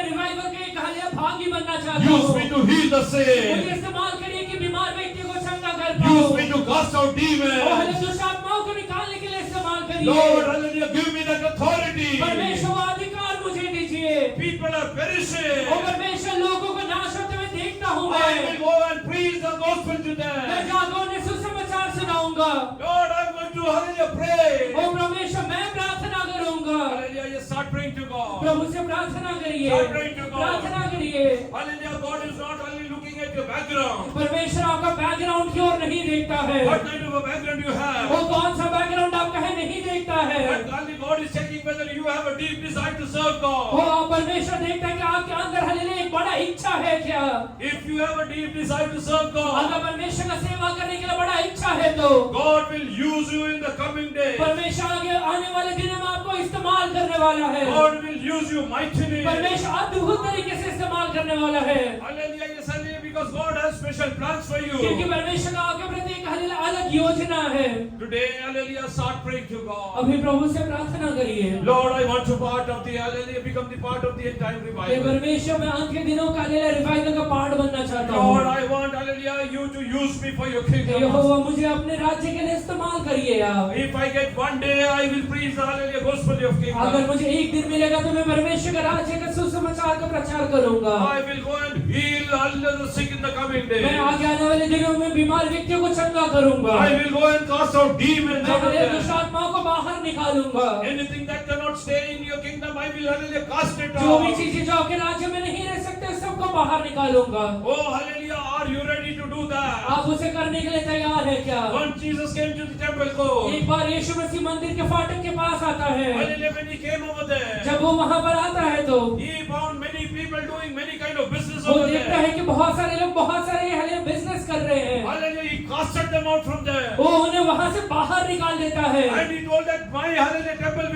रिवाइवल के एक भागी बनना चाहता Use हूँ। me to heal the मुझे sick. इस्तेमाल करिए कि बीमार व्यक्ति को चंगा कर पाऊँ। Use me to cast out और हले demons. दुष्ट आत्माओं को निकालने के लिए इस्तेमाल करिए। Lord, hallelujah, give me that authority. परमेश्वर अधिकार मुझे दीजिए। People are perishing. और परमेश्वर लोगों को नाश होते हुए देखता हूँ I मैं। will go and preach the gospel to मैं them. जागों ने सुसमाचार सुनाऊंगा। Lord, I'm going to, hallelujah, pray. और परमेश्वर, मैं प्रार्थना करूंगा। Hallelujah, you start praying to God. प्रभु से प्रार्थना करिए। Start praying to God. प्रार्थना करिए। Hallelujah, God is not only looking at your background. परमेश्वर आपका बैकग्राउंड की ओर नहीं देखता है। What kind of a background you वो have. कौन सा बैकग्राउंड आपका है नहीं देखता है। But only God is checking whether you have a deep desire to serve वो God. परमेश्वर देखता है कि आपके अंदर हले एक बड़ा इच्छा है क्या। If you have a deep desire to serve God, अगर परमेश्वर का सेवा करने के लिए बड़ा इच्छा है तो God will use you in the coming days. परमेश्वर आगे आने वाले दिनों में आपको इस्तेमाल करने वाला है। God will use you mightily. परमेश्वर अद्भुत तरीके से इस्तेमाल करने वाला है। Hallelujah, yes, hallelujah, because God has special plans for क्योंकि you. परमेश्वर का आपके प्रति एक अलग योजना है। Today, hallelujah, start praying to God. अभी प्रभु से प्रार्थना करिए। Lord, I want to part of the, hallelujah, become the part of the end time hey revival. परमेश्वर, मैं अंत के दिनों का रिवाइवल का पार्ट बनना चाहता Lord, हूँ। I want, hallelujah, you to use me for your kingdom. यहोवा, मुझे अपने राज्य के लिए इस्तेमाल करिए आप। If I get one day, I will preach the, hallelujah, gospel of अगर kingdom. मुझे एक दिन मिलेगा तो मैं परमेश्वर के राज्य का सुसमाचार का प्रचार करूंगा। I will go and heal, hallelujah, the sick in the coming मैं day. आगे आने वाले दिनों में बीमार व्यक्तियों को चंगा करूंगा। I will go and cast out demons मैं out of हरे दुष्ट them. आत्माओं को बाहर निकालूंगा। Anything that cannot stay in your kingdom, I will, hallelujah, cast it जो भी out. चीजें जो आपके राज्य में नहीं रह सकते सबको बाहर निकालूंगा। Oh, hallelujah, are you ready to do that? आप उसे करने के लिए तैयार है क्या? Once Jesus came to the temple court, एक बार यीशु मसीह मंदिर के फाटक के पास आता है। hallelujah, when he came over there, जब वो वहां पर आता है तो he found many people doing many kind of business वो over देखता there. है कि बहुत सारे लोग बहुत सारे हले बिजनेस कर रहे हैं। Hallelujah, he casted them out from there. वो उन्हें वहां से बाहर निकाल देता है। And he told that my, hallelujah, temple will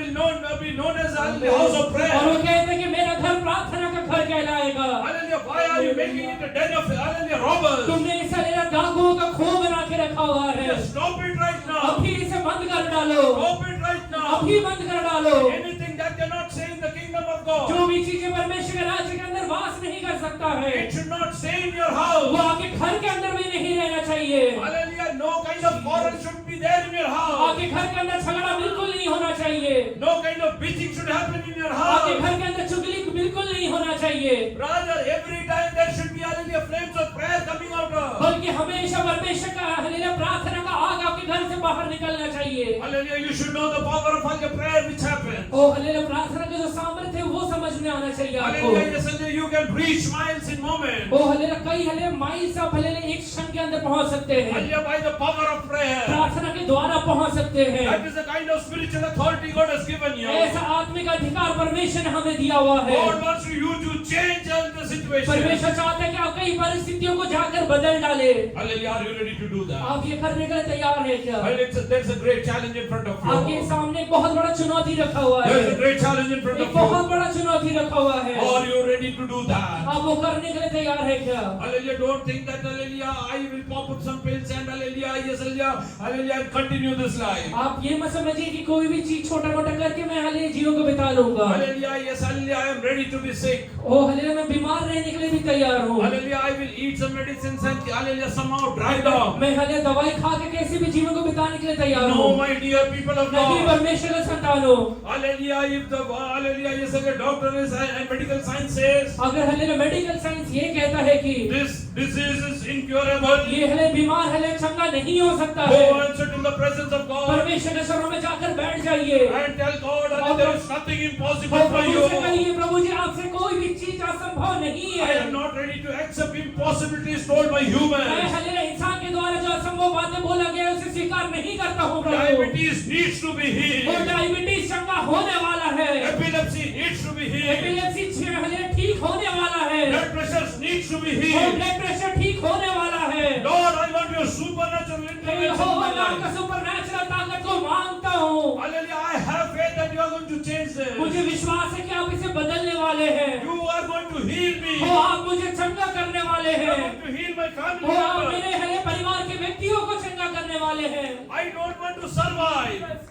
be known as, hallelujah, house of और वो prayer. कहते हैं कि मेरा घर प्रार्थना का घर कहलाएगा। Hallelujah, why are you making it a den of, hallelujah, robbers? तुमने इसे हले डाकुओं का खो बना के रखा हुआ है। Just stop it right now. अभी इसे बंद कर डालो। Stop it right now. अभी बंद कर डालो। Anything that cannot stay in the kingdom of God, जो भी चीजें परमेश्वर के राज्य के अंदर वास नहीं कर सकता है, it should not stay in your वो house. आपके घर के अंदर भी नहीं रहना चाहिए। Hallelujah, no kind of quarrel should be there in your house. आपके घर के अंदर झगड़ा बिल्कुल नहीं होना चाहिए। No kind of bitching should happen in your आपके house. घर के अंदर चुगली बिल्कुल नहीं होना चाहिए। Rather, every time there should be, hallelujah, flames of prayer coming out of. बल्कि हमेशा परमेश्वर का हालेलुया प्रार्थना का आग आपके घर से बाहर निकलना चाहिए। Hallelujah, you should know the power of hallelujah prayer which happens. Oh hallelujah प्रार्थना का जो सामर्थ्य है वो समझ में आना चाहिए आपको। Hallelujah, yes, hallelujah, you can reach miles in moments. Oh hallelujah कई हालेलुया माइल से आप हालेलुया एक क्षण के अंदर पहुंच सकते हैं। Hallelujah, by the power of prayer. प्रार्थना के द्वारा पहुंच सकते हैं। That is the kind of spiritual authority God has given you. ऐसा आत्मिक अधिकार परमेश्वर ने हमें दिया हुआ है। God wants you to change all the situation. परमेश्वर चाहता है कि आप कई परिस्थितियों को जाकर बदल डाले। Hallelujah, are you ready to do that? आप ये करने के लिए तैयार है क्या? Hallelujah, there's a great challenge in front of आपके you. सामने एक बहुत बड़ा चुनौती रखा हुआ है। There's a great challenge in front एक of बहुत you. बड़ा चुनौती रखा हुआ है। Are you ready to do that? आप वो करने के लिए तैयार है क्या? Hallelujah, don't think that, hallelujah, I will pop up some pills and, hallelujah, yes, hallelujah, hallelujah, and continue this life. आप ये मत समझिए कि कोई भी चीज छोटा मोटा करके मैं हालेलुया जीवन को बिता लूंगा। Hallelujah, yes, hallelujah, I am ready to be sick. Oh hallelujah मैं बीमार रहने के लिए भी तैयार हूँ। Hallelujah, I will eat some medicines and, hallelujah, somehow dry down. मैं हालेलुया दवाई खा के कैसे भी जीवन को बिताने के लिए तैयार No, हूँ। my dear people of नहीं God. परमेश्वर का संतान हो। Hallelujah, if the, hallelujah, yes, the doctor is and medical science say says अगर हले मेडिकल साइंस ये कहता है कि this disease is incurable, ये हले बीमार हले चंगा नहीं हो सकता go है, and sit in the presence of God परमेश्वर के शरण में जाकर बैठ जाइए and tell God that there is nothing impossible और for प्रभु you. से कहिए, प्रभु जी आपसे कोई भी चीज असंभव नहीं I है। am not ready to accept impossibilities told by मैं humans. हले इंसान के द्वारा जो असंभव बातें बोला गया है, उसे स्वीकार नहीं करता हूँ प्रभु। Diabetes needs to be और healed. डायबिटीज चंगा होने वाला है, Epilepsy needs to be healed. Epilepsy हले ठीक होने वाला है, Blood pressure needs to be और healed. ब्लड प्रेशर ठीक होने वाला है। Lord, I want your supernatural intervention in my यहोवा का life. सुपरनैचुरल ताकत को मांगता हूँ। Hallelujah. I have faith that you are going to change this. मुझे विश्वास है कि आप इसे बदलने वाले हैं। You are going to heal me. वो आप मुझे चंगा करने वाले You are हैं। going to heal my family वो आप members. मेरे हरे परिवार के व्यक्तियों को चंगा करने वाले हैं। I don't want to survive.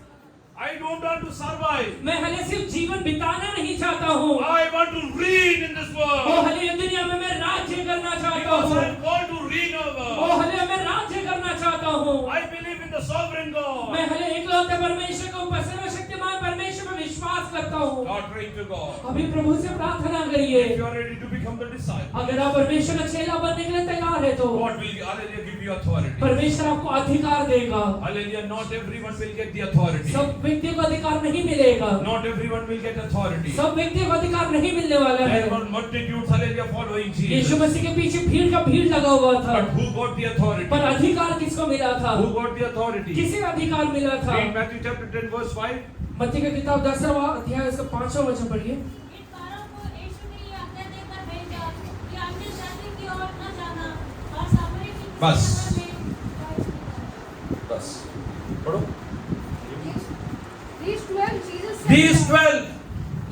I don't want to survive. मैं हले सिर्फ जीवन बिताना नहीं चाहता हूँ, I want to reign in this वो world. हले इस दुनिया में मैं राज्य करना चाहता Because I हूँ, am called to reign वो over. हले मैं राज्य करना चाहता हूँ। I believe in the sovereign God. मैं हले एकलौते परमेश्वर को सर्वशक्तिमान परमेश्वर में विश्वास करता हूँ। God, pray to God. अभी प्रभु से प्रार्थना करिए। If you are ready to become the disciple, अगर आप परमेश्वर का चेला बनने के लिए तैयार है तो God will, hallelujah, give you authority. परमेश्वर आपको अधिकार देगा। Hallelujah. Not everyone will get the authority. सब व्यक्तियों को अधिकार नहीं मिलेगा, Not everyone will get authority. सब व्यक्तियों को अधिकार नहीं मिलने वाला है। There were multitudes, hallelujah, following Yeshu Jesus. मसीह के पीछे भीड़ का भीड़ लगा हुआ था, But who got the authority? पर अधिकार किसको मिला था? Who got the authority? किसे अधिकार मिला था? Read Matthew chapter 10 verse 5. मत्ती का किताब 10वां अध्याय उसका 5वां वचन पढ़िए। इन बारों को यीशु ने ये आज्ञा देकर भेजा कि अन्य जाति की ओर न जाना और सामरिया की किसी बस। नगर में बस पढ़ो। These 12 Jesus sent These out. 12.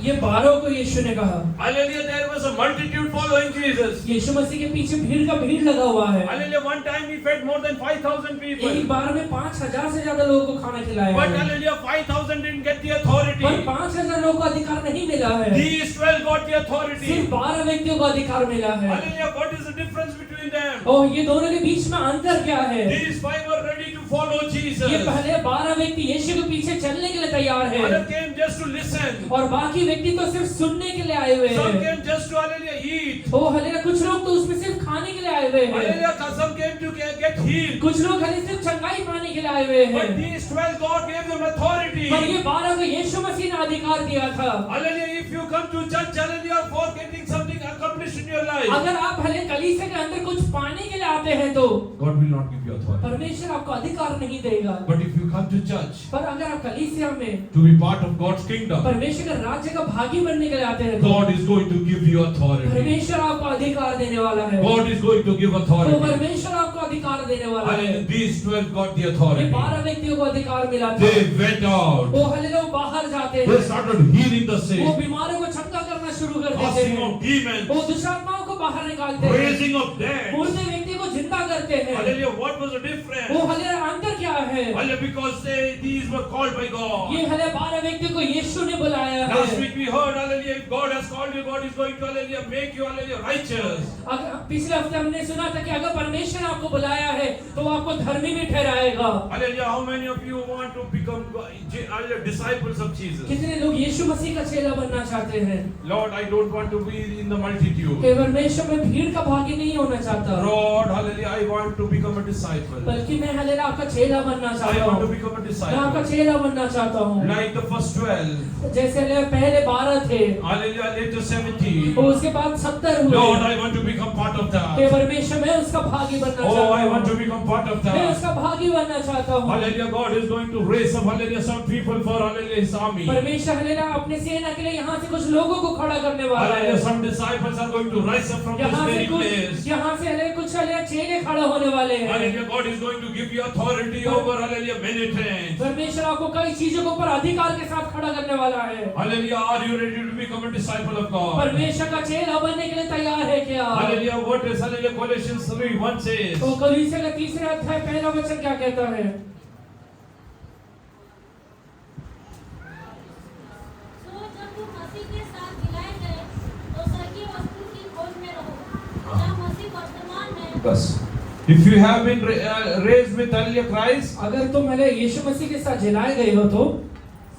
ये 12 को यीशु ने कहा। Hallelujah. There was a multitude following Jesus. यीशु मसीह के पीछे भीड़ का भीड़ लगा हुआ है। Hallelujah. One time he fed more than 5,000 people. एक बार में 5,000 से ज्यादा लोगों को खाना खिलाया But है, hallelujah, 5,000 didn't get the पर authority. 5,000 लोगों को अधिकार नहीं मिला है, These 12 got the authority. सिर्फ 12 व्यक्तियों को अधिकार मिला है। Hallelujah. What is the difference between them? और ये दोनों के बीच में अंतर क्या है? These 5 were ready to follow Jesus. ये पहले 12 व्यक्ति यीशु के पीछे चलने के लिए तैयार है, Others came just to listen. और बाकी व्यक्ति तो सिर्फ सुनने के लिए आए हुए Some हैं। came just to hallelujah eat. ओ हले कुछ लोग तो उसमें सिर्फ खाने के लिए आए हुए हैं, Hallelujah. Some came to get healed. कुछ लोग हले सिर्फ चंगाई पाने के लिए आए हुए But हैं। these 12 God gave them authority. पर ये 12 को यीशु मसीह ने अधिकार दिया था। Hallelujah. If you come to church, hallelujah, for getting something accomplished in your life, अगर आप हले कलीसिया के अंदर कुछ पाने के लिए आते हैं तो God will not give you authority. परमेश्वर आपको अधिकार नहीं देगा, But if you come to church पर अगर आप कलीसिया में to be part of God's kingdom, परमेश्वर के राज्य का भागी बनने के लिए आते हैं तो God is going to give you authority. परमेश्वर आपको अधिकार देने वाला है। God is going to give तो authority. परमेश्वर आपको अधिकार देने वाला है। Hallelujah. These 12 got the ये authority. 12 व्यक्तियों को अधिकार मिला था। They went out. वो हले लोग बाहर जाते They हैं, started healing the वो sick, बीमारों को चंगा करना शुरू कर देते casting हैं, out demons, वो दुष्टात्माओं को बाहर निकालते हैं, raising up dead. मुर्दे व्यक्ति को जिंदा करते हैं। Hallelujah. What was the वो difference? हले अंतर क्या है? Hallelujah. Because these were called by God. ये हले 12 व्यक्तियों को यीशु ने बुलाया Last है। week we heard, hallelujah, if God has called you, God is going to, hallelujah, make you, hallelujah, righteous. पिछले हफ्ते हमने सुना था कि अगर परमेश्वर ने आपको बुलाया है तो वो आपको धर्मी भी ठहराएगा। Hallelujah. How many of you want to become, hallelujah, disciples of Jesus? कितने लोग यीशु मसीह का चेला बनना चाहते हैं? Lord, I don't want to be in the multitude. हे परमेश्वर, मैं भीड़ का भागी नहीं होना चाहता, Lord, hallelujah, I want to become a disciple. बल्कि मैं हले आपका चेला बनना I चाहता want to हूँ। become a मैं आपका disciple. चेला बनना चाहता हूँ। Like the first 12. जैसे हले पहले 12 थे, Hallelujah, later 70. और उसके बाद 70 हुए। Lord, I want to become part of hey that. परमेश्वर, मैं उसका भागी बनना Oh, चाहता I want to हूँ। become part of मैं that. उसका भागी बनना चाहता हूँ। Hallelujah, God is going to raise up, hallelujah, some people for, hallelujah, His army. परमेश्वर हले अपने सेना के लिए यहाँ से कुछ लोगों को खड़ा करने वाला है। Hallelujah, some disciples are going to rise up from this यहाँ से very कुछ place. यहाँ से हले कुछ हले चेले खड़ा होने वाले हैं। Hallelujah, God is going to give you authority over, hallelujah, many things. परमेश्वर आपको कई चीजों के ऊपर अधिकार के साथ खड़ा करने वाला है। Hallelujah, are you ready to become a disciple of God? परमेश्वर का चेला बनने के लिए तैयार है क्या? Hallelujah, what is, hallelujah, Colossians 3:1 says. तो कलीसिया का तीसरे अध्याय पहला वचन क्या कहता है? सो जब तुम मसीह के साथ मिलाए गए तो स्वर्गीय वस्तु की खोज में रहो जहाँ मसीह वर्तमान में Bas. If you have been raised with hallelujah Christ, अगर तुम हले यीशु मसीह के साथ जिलाए गए हो तो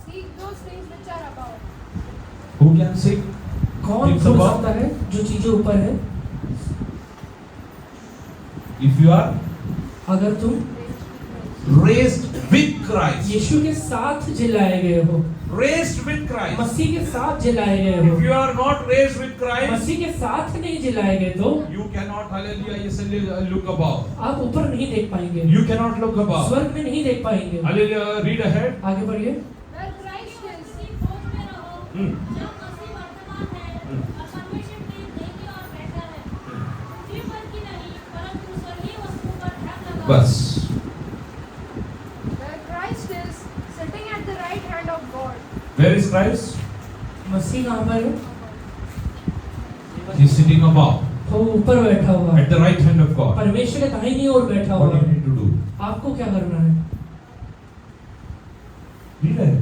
Seek those things which are above, who can sing? कौन things छू above. सकता है जो चीजें ऊपर है? If you are अगर तुम raised with Christ, यीशु के साथ जिलाए गए हो, raised with Christ. मसीह के साथ जिलाए गए हो, If you are not raised with Christ, मसीह के साथ नहीं जिलाए गए तो you cannot, hallelujah, yes, hallelujah, look above. आप ऊपर नहीं देख पाएंगे, You cannot look above. स्वर्ग में नहीं देख पाएंगे। Hallelujah, read ahead. आगे बढ़िए। Where Christ is, की खोज में रहो Hmm. जब मसीह वर्तमान है और परमेश्वर में देगी और बैठा है पृथ्वी पर की नहीं परंतु स्वर्गीय वस्तुओं पर ध्यान लगाओ बस where Christ is, sitting at the right hand of God. where is Christ? मसीह कहाँ पर है? He is sitting above वो ऊपर बैठा हुआ है, at the right hand of God. परमेश्वर के दाहिनी ओर बैठा What हुआ do you है। need to do? आपको क्या करना है? Read ahead.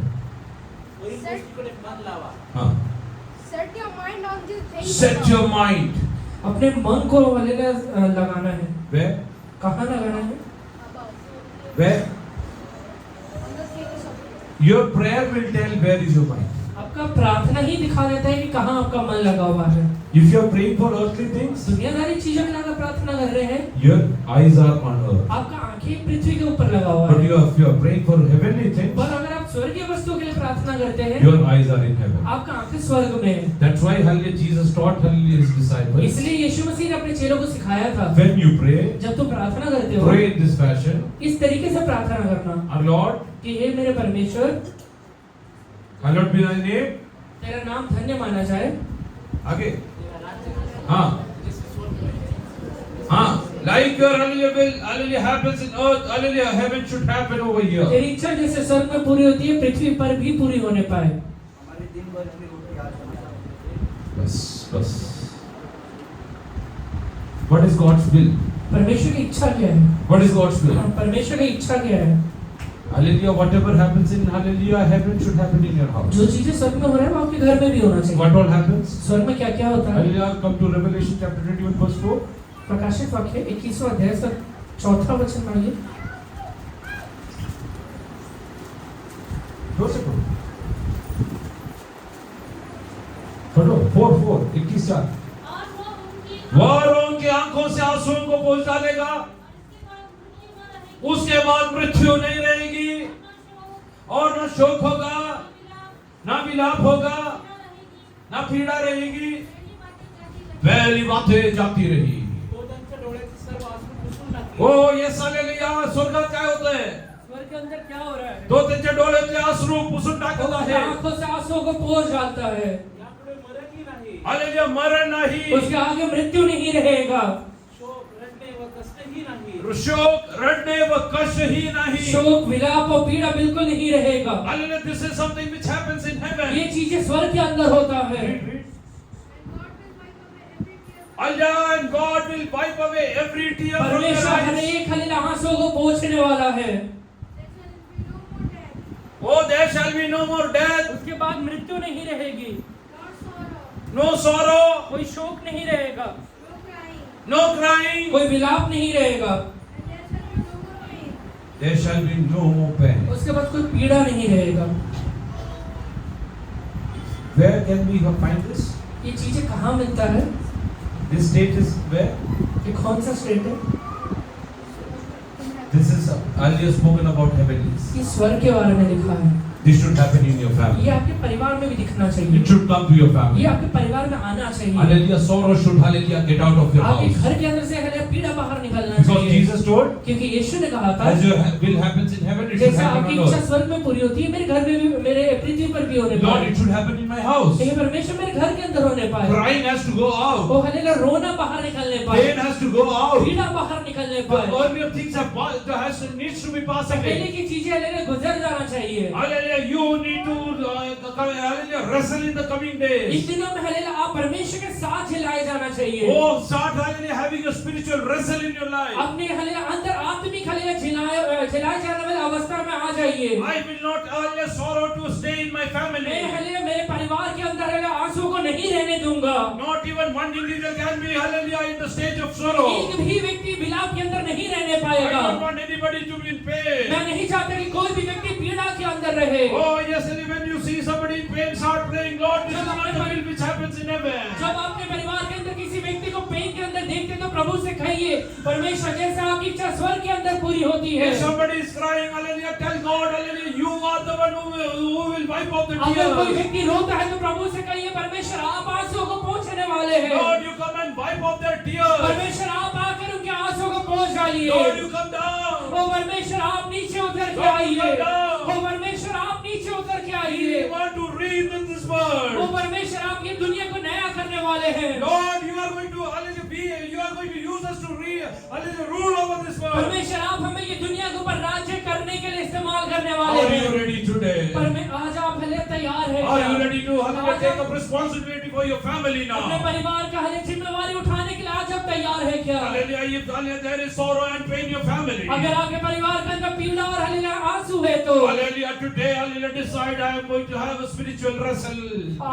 वरील गोष्टीकडे मन लावा. हाँ. Set your mind on the things Set above. your mind. अपने मन को हालेलुया लगाना है। Where? कहाँ लगाना है? Above. Where? On the things above. Your prayer will tell where is your mind. आपका प्रार्थना ही दिखा देता है कि कहाँ आपका मन लगा हुआ है। If you are praying for earthly things, दुनियादारी चीजों के लिए अगर प्रार्थना कर रहे हैं, your eyes are on earth. आपका आंखें पृथ्वी के ऊपर लगा हुआ But है। if you are praying for heavenly things, पर अगर आप स्वर्गीय वस्तुओं के लिए प्रार्थना करते हैं, your eyes are in heaven. आपका आंखें स्वर्ग में है। That's why hallelujah, Jesus taught hallelujah his disciples. इसलिए यीशु मसीह ने अपने चेलों को सिखाया था, When you pray, जब तुम प्रार्थना करते हो, pray in this fashion. इस तरीके से प्रार्थना करना Our Lord, कि हे मेरे परमेश्वर, hallowed be thy name. तेरा नाम धन्य माना जाए। आगे. हाँ. हाँ. Like your hallelujah will hallelujah happens in earth, hallelujah heaven should happen over here. तेरी इच्छा जैसे स्वर्ग में पूरी होती है, पृथ्वी पर भी पूरी होने पाए। हमारे दिन भर की रोटी आज हमें बस. What is God's will? परमेश्वर की इच्छा क्या है? What is God's will? परमेश्वर की इच्छा क्या है? Hallelujah, whatever happens in hallelujah heaven should happen in your house. जो चीजें स्वर्ग में हो रहा है वो आपके घर में भी होना चाहिए। What all happens? स्वर्ग में क्या क्या होता है? Hallelujah, come to Revelation chapter 21 verse 4. प्रकाशित वाक्य 21वां अध्याय से 4था वचन मांगिए। दो से पढ़ो. पढ़ो 4 21 4. और वो उनकी वह उनकी आंखों से आंसुओं को पोंछ डालेगा. इसके बाद मृत्यु न रहेगी उसके बाद मृत्यु नहीं रहेगी न शोक और न शोक होगा, न विलाप न विलाप होगा, न रहेगी न पीड़ा रहेगी. पहली बातें जाती पहली बातें जाती रहेगी रही. तो त्यांच्या डोळ्याचे सर्व अश्रू पुसून टाकले. ओ येस हालेलुया. स्वर्गात काय होत आहे? स्वर्ग के अंदर क्या हो रहा है? तो त्यांच्या डोळ्यातले अश्रू पुसून टाकत वो आहे. आंखों से आंसुओं को पोंछ डालता है। यापुढे मरणही नाही. हालेलुया. मरण नाही, उसके आगे मृत्यु नहीं रहेगा, शोक, रडणे व कष्टही नाही. शोक, रडणे व कष्ट ही नाही. शोक, विलाप और पीड़ा बिल्कुल नहीं रहेगा। Hallelujah, this is something which happens in heaven. ये चीजें स्वर्ग के अंदर होता है। Read. And God will wipe away every tear from your परमेश्वर हर eyes. एक हल्ले आंसुओं को पोंछने वाला है। Oh, there shall be no more death, उसके बाद मृत्यु नहीं रहेगी, no sorrow, कोई शोक नहीं रहेगा, no crying. कोई विलाप नहीं रहेगा, There shall be no more pain. उसके बाद कोई पीड़ा नहीं रहेगा। Where can we find this? ये चीजें कहाँ मिलता है? This state is where? ये कौन सा स्टेट है? This is earlier spoken about heavenlies. ये स्वर्ग के बारे में लिखा है। This should happen in your ये family. आपके परिवार में भी दिखना चाहिए, It should come to your family. ये आपके परिवार में आना चाहिए। Hallelujah, sorrow should hallelujah get out of your आपके house. घर के अंदर से हमें पीड़ा बाहर निकलना Because चाहिए, Jesus told, क्योंकि यीशु ने कहा था as your will happens in heaven, it should जैसा happen आपकी on इच्छा earth. स्वर्ग में पूरी होती है, मेरे घर में भी, मेरे पृथ्वी पर भी होने Lord, पाए। it should happen in my house. हे परमेश्वर मेरे घर के अंदर होने पाए। Crying has to go out. वो हल्लेलुया रोना बाहर निकलने पाए, Pain has to go out. पीड़ा बाहर निकलने The पाए, earlier things needs to be passed पहले away. की चीजें हल्लेलुया गुजर जाना चाहिए। Hallelujah, you need to hallelujah, wrestle in the coming इस days. दिनों में हल्लेलुया आप परमेश्वर के साथ हिलाए जाना चाहिए। Oh, start hallelujah having a spiritual wrestle in your life. अपने हल्लेलुया अंदर आत्मिक हल्लेलुया झिलाए जाने वाली अवस्था में आ जाइए। I will not hallelujah sorrow to stay in my मैं family. हल्लेलुया मेरे परिवार के अंदर हल्लेलुया आंसू को नहीं रहने दूंगा। Not even one individual can be hallelujah in the stage of sorrow. एक भी व्यक्ति विलाप के अंदर नहीं रहने I पाएगा। don't want anybody to be in pain. मैं नहीं चाहता कि कोई भी व्यक्ति पीड़ा के अंदर रहे। Oh, yes, when you see somebody in pain, start praying, Lord, this is not the will which happens in heaven. जब आपके परिवार के अंदर किसी व्यक्ति को पेन के अंदर देखते तो प्रभु से कहिए परमेश्वर जैसा आपकी इच्छा स्वर्ग के अंदर पूरी होती है। If somebody is crying, hallelujah, tell God, hallelujah, you are the one who will wipe off the अगर कोई tears. व्यक्ति रोता है तो प्रभु से कहिए परमेश्वर आप आंसुओं को पोंछने वाले हैं। Lord, you come and wipe off their tears. परमेश्वर आप आकर उनके आंसुओं को पोंछ डालिए। Lord, you come down. ओ परमेश्वर आप नीचे उतर के Lord, आइए। come down. ओ परमेश्वर आप नीचे उतर के We आइए। want to read in this O word. परमेश्वर आप ये दुनिया को नया करने वाले हैं। Lord, you are going to, hallelujah, you are going to use us to hallelujah, rule over this world. परमेश्वर आप हमें ये दुनिया के ऊपर राज्य करने के लिए इस्तेमाल करने वाले Are हैं। you ready today? आज आप हले तैयार हैं Are क्या? you ready to, hallelujah, take up responsibility for your family अपने now? परिवार का हले जिम्मेवारी उठाने के लिए आज आप तैयार हैं क्या? Hallelujah, if hallelujah, there is sorrow and pain in your family. अगर आपके परिवार के अंदर पीड़ा और हले आंसू है तो Hallelujah, today, hallelujah, decide I am going to have a spiritual wrestle.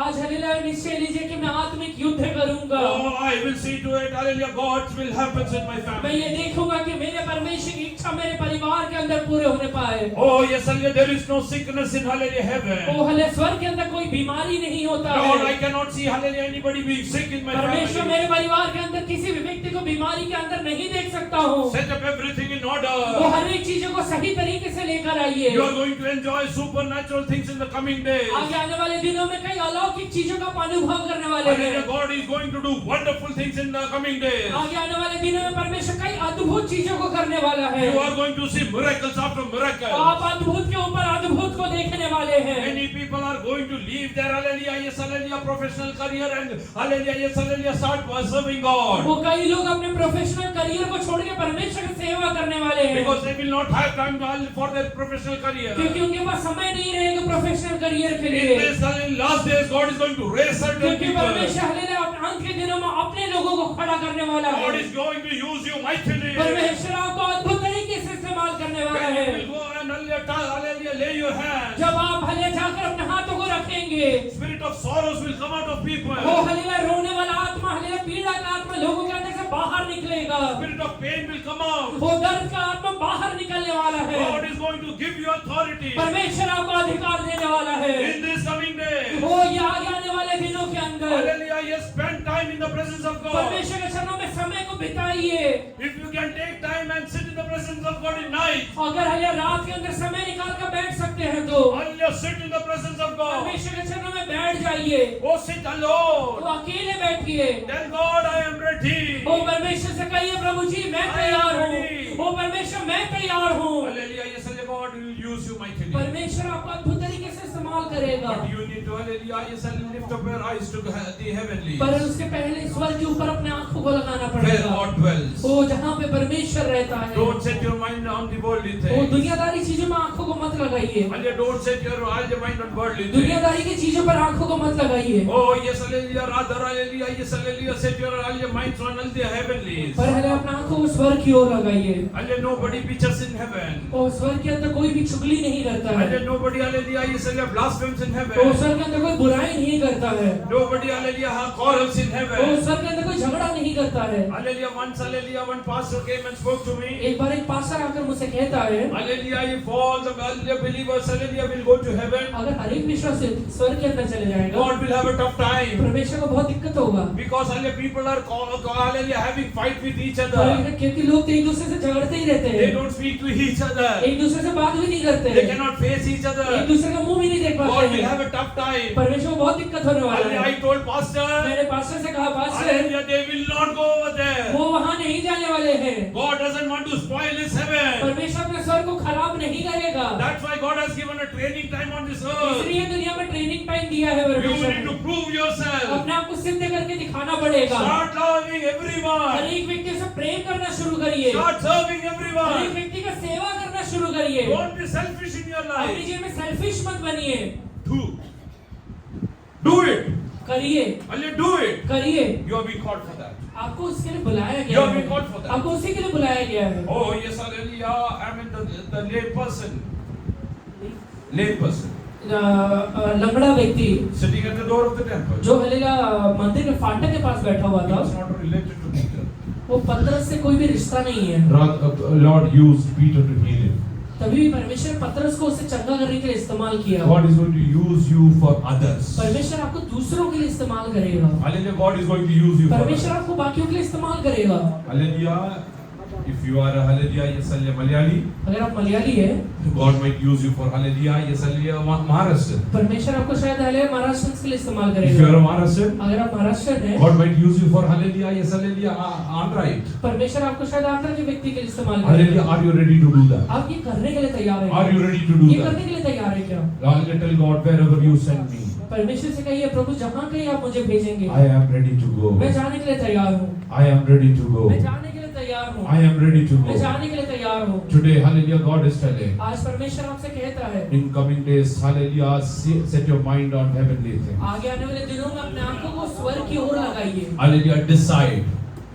आज हले निश्चय लीजिए कि मैं आत्मिक युद्ध करूंगा। Oh, I will see to it, hallelujah, God's will happens in my मैं family. ये देखूंगा कि मेरे परमेश्वर की इच्छा मेरे परिवार के अंदर पूरे होने पाए। Oh, yes, hallelujah, there is no sickness in, hallelujah, heaven. ओ हले स्वर्ग के अंदर कोई बीमारी नहीं होता Lord, I है। cannot see, hallelujah, anybody being sick in my परमेश्वर family. मेरे परिवार के अंदर किसी भी व्यक्ति को बीमारी के अंदर नहीं देख सकता हूँ। Set up everything in वो order. हर एक चीजों को सही तरीके से लेकर आइए। You are going to enjoy supernatural things in the coming days. आगे आने वाले दिनों में कई अलौकिक चीजों का अनुभव करने वाले हैं। Hallelujah, God is going to do wonderful things in the coming days. आगे आने वाले दिनों में परमेश्वर कई अद्भुत चीजों को करने वाला है। You are going to see miracles after miracles. आप अद्भुत के ऊपर अद्भुत को देखने वाले हैं। Many people are going to leave their hallelujah, yes, hallelujah, professional career and hallelujah, yes, hallelujah, start serving God. वो कई लोग अपने प्रोफेशनल करियर को छोड़ के परमेश्वर की सेवा करने वाले हैं। Because they will not have time for their professional career. क्योंकि उनके पास समय नहीं रहेगा प्रोफेशनल करियर के In लिए। this last days, God is going to raise certain क्योंकि people. परमेश्वर हालेलुया अंत के दिनों में अपने लोगों को खड़ा करने वाला है। God is going to use you mightily. परमेश्वर आपको अद्भुत तरीके से इस्तेमाल करने वाला When है। you will go and hallelujah, lay your hands. जब आप हले जाकर अपने हाथों को रखेंगे, Spirit of sorrows will come out of people. वो हलेलुया रोने वाला आत्मा, हलेलुया पीड़ा का आत्मा लोगों के अंदर से बाहर निकलेगा। Spirit of pain will come out. वो दर्द का आत्मा बाहर निकलने वाला है। God is going to give you authority. परमेश्वर आपको अधिकार देने वाला है। In this coming day. वो ये आगे आने वाले दिनों के अंदर Hallelujah, yes, spend time in the presence of God. परमेश्वर के चरणों में समय को बिताइए। If you can take time and sit in the presence of God in night, अगर हले रात के अंदर समय निकाल कर बैठ सकते हैं तो hallelujah, sit in the presence of God. परमेश्वर के चरणों में बैठ जाइए। Oh, sit alone. वो अकेले बैठिए। Tell God, I am ready. ओ परमेश्वर से कहिए प्रभु जी मैं तैयार हूँ। ओ परमेश्वर मैं तैयार हूँ। Hallelujah, yes, hallelujah, God will use you mightily. परमेश्वर आपको अद्भुत तरीके से इस्तेमाल करेगा। But you need to, hallelujah, yes, hallelujah, lift up your eyes to the heavenly. पर उसके पहले स्वर्ग के ऊपर अपने आंखों को लगाना Where पड़ेगा। God dwells. ओ जहाँ पे परमेश्वर रहता है। Don't set your mind on the worldly O things. दुनियादारी चीजों में आंखों को मत लगाइए। Hallelujah, don't set your mind on worldly things. दुनियादारी की चीजों पर आंखों को मत लगाइए। Oh, yes, hallelujah, rather, hallelujah, yes, hallelujah, set your hallelujah, minds on the heavenlies. पर हले अपने आंखों को स्वर्ग की ओर लगाइए। Hallelujah, nobody preaches in heaven. ओ स्वर्ग के अंदर कोई भी चुगली नहीं करता है। Hallelujah, nobody, hallelujah, yes, hallelujah, blasphemes in O heaven. स्वर्ग के अंदर कोई बुराई नहीं करता है। Nobody, hallelujah, quarrels in O heaven. स्वर्ग के अंदर कोई झगड़ा नहीं करता है। Hallelujah, once, hallelujah, one pastor came and spoke to me. एक बार एक पास्टर आकर मुझसे कहता है Hallelujah, if all the hallelujah believers, hallelujah, will go to heaven, अगर हर एक विश्वासी स्वर्ग के अंदर चले जाएगा God will have a tough time. परमेश्वर को बहुत दिक्कत होगा। Because hallelujah, people are hallelujah, having fight with each other. क्योंकि लोग तो एक दूसरे से झगड़ते ही रहते They हैं। don't speak to each other. एक दूसरे से बात भी नहीं करते They हैं। cannot face each एक other. दूसरे का मुंह भी नहीं देख पाते God will हैं। have a tough time. परमेश्वर को बहुत दिक्कत होने वाला Hallelujah, है। I told pastor, मैंने पास्टर से कहा pastor hallelujah, they will not go over there. वो वहाँ नहीं जाने वाले हैं। God doesn't want to spoil his heaven. परमेश्वर अपने स्वर्ग को खराब नहीं करेगा। That's why God has given a training time on this earth. इसलिए दुनिया में ट्रेनिंग टाइम दिया है You परमेश्वर need to ने। prove yourself. अपने आप को सिद्ध करके दिखाना पड़ेगा। Start loving हर everyone. एक व्यक्ति से प्रेम करना शुरू करिए। Start serving हर एक everyone. व्यक्ति का सेवा करना शुरू करिए। Don't be selfish in your अपनी life. जीवन में सेल्फिश मत बनिए। Do it. करिए Hallelujah, do it. करिए। You have been called for that. आपको उसके लिए बुलाया You गया have been है। called for that. आपको उसी के लिए बुलाया गया है। Oh yes, hallelujah. I mean the lay person. Lay person. लंगड़ा व्यक्ति Sitting at the door of the temple. जो हलेला मंदिर के फाटक के पास बैठा हुआ He था was not related to Peter. वो पतरस से कोई भी रिश्ता नहीं है। Lord used Peter to heal him. तभी भी परमेश्वर पतरस को उसे चंगा करने के लिए इस्तेमाल किया। God is going to use you for others. परमेश्वर आपको दूसरों के लिए इस्तेमाल करेगा। Hallelujah. God is going to use you for परमेश्वर others. आपको बाकियों के लिए इस्तेमाल करेगा। Hallelujah. If you are a Hallelujah, yes, Hallelujah, Malayali, अगर आप मलयाली है, God might use you for Hallelujah, yes, Hallelujah, Maharashtra. परमेश्वर आपको शायद हालेलुया महाराष्ट्र के लिए इस्तेमाल If you are करेगा। a Maharashtra, अगर आप महाराष्ट्र हैं, God might use you for Hallelujah, yes, Hallelujah, Andhra. परमेश्वर आपको शायद आंध्र के व्यक्ति के लिए इस्तेमाल Hallelujah. करेगा। Are you ready to do that? आप ये करने के लिए तैयार हैं? Are you ready to do ये that? करने के लिए तैयार है क्या? Hallelujah. Tell God, wherever you send me, परमेश्वर से कहिए, प्रभु जहाँ कहीं आप मुझे भेजेंगे, I am ready to go. मैं जाने के लिए तैयार हूँ। I am ready to go. मैं जाने के लिए तैयार हूँ। I am ready to मैं go. जाने के लिए तैयार हूँ। Today, Hallelujah, God is telling. आज परमेश्वर आपसे कहता है, In coming days, Hallelujah, set your mind on heavenly things. आगे आने वाले दिनों में अपने आंखों को स्वर्ग की ओर लगाइए। Hallelujah, decide.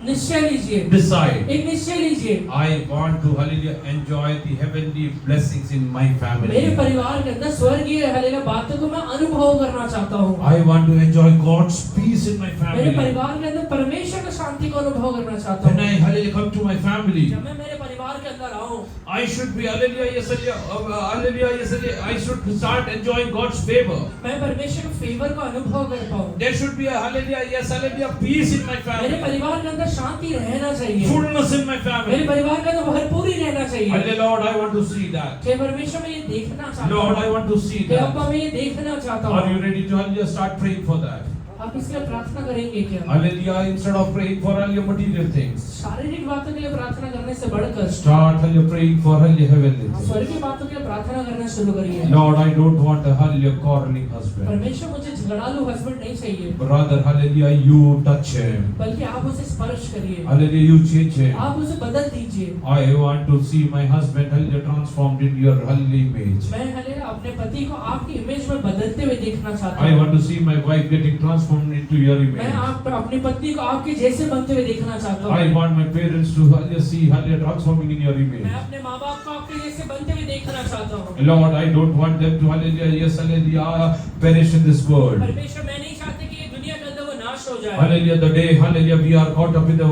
निश्चय लीजिए, Decide. एक निश्चय लीजिए। I want to, Hallelujah, enjoy the heavenly blessings in my मेरे family. परिवार के अंदर स्वर्गीय हालेलुया बातों को मैं अनुभव करना चाहता हूँ। I want to enjoy God's peace in my मेरे family. परिवार के अंदर परमेश्वर की शांति को अनुभव करना चाहता When हूँ। I, Hallelujah, come to my family, जब मैं मेरे परिवार के अंदर आऊँ, I should be, Hallelujah, yes, Hallelujah, yes, Hallelujah, I should start enjoying God's favor. मैं परमेश्वर के फेवर को अनुभव कर पाऊँ। There should be a, Hallelujah, yes, Hallelujah, peace in my मेरे family. परिवार के अंदर शांति रहना चाहिए। Fullness in my मेरे family. परिवार के अंदर भरपूरी रहना चाहिए। Hallelujah, Lord, I want to see that. हे परमेश्वर, मैं ये देखना चाहता Lord, I हूँ। want to see हे अब्बा, that. मैं ये देखना चाहता Are हूँ। you ready to, Hallelujah, start praying for that? आप इसके लिए प्रार्थना करेंगे क्या? Hallelujah, instead of praying for all your material things, शारीरिक बातों के लिए प्रार्थना करने से बढ़कर start, Hallelujah, praying for, Hallelujah, heavenly things. स्वर्गीय बातों के लिए प्रार्थना करना शुरू करिए। Lord, I don't want a, Hallelujah, quarreling husband. परमेश्वर, मुझे झगड़ालू हस्बैंड नहीं चाहिए, Rather, Hallelujah, you touch him. बल्कि आप उसे स्पर्श करिए, Hallelujah, you change him. आप उसे बदल दीजिए। I want to see my husband, Hallelujah, transformed in your holy image. मैं हालेलुया अपने पति को आपकी इमेज में बदलते हुए देखना चाहता I हूँ। want to see my wife getting transformed into your मैं image. आप अपनी पत्नी को आपके जैसे बनते हुए देखना चाहता हूँ। I want my parents to, Hallelujah, see, Hallelujah, transforming in your image. मैं अपने माँ बाप को आपके जैसे बनते हुए देखना चाहता हूँ। Lord, I don't want them to, Hallelujah, yes, Hallelujah, perish in this world. परमेश्वर, मैं नहीं चाहती कि ये दुनिया के अंदर वो नाश हो जाए। Hallelujah, the day, Hallelujah, we are caught up in the,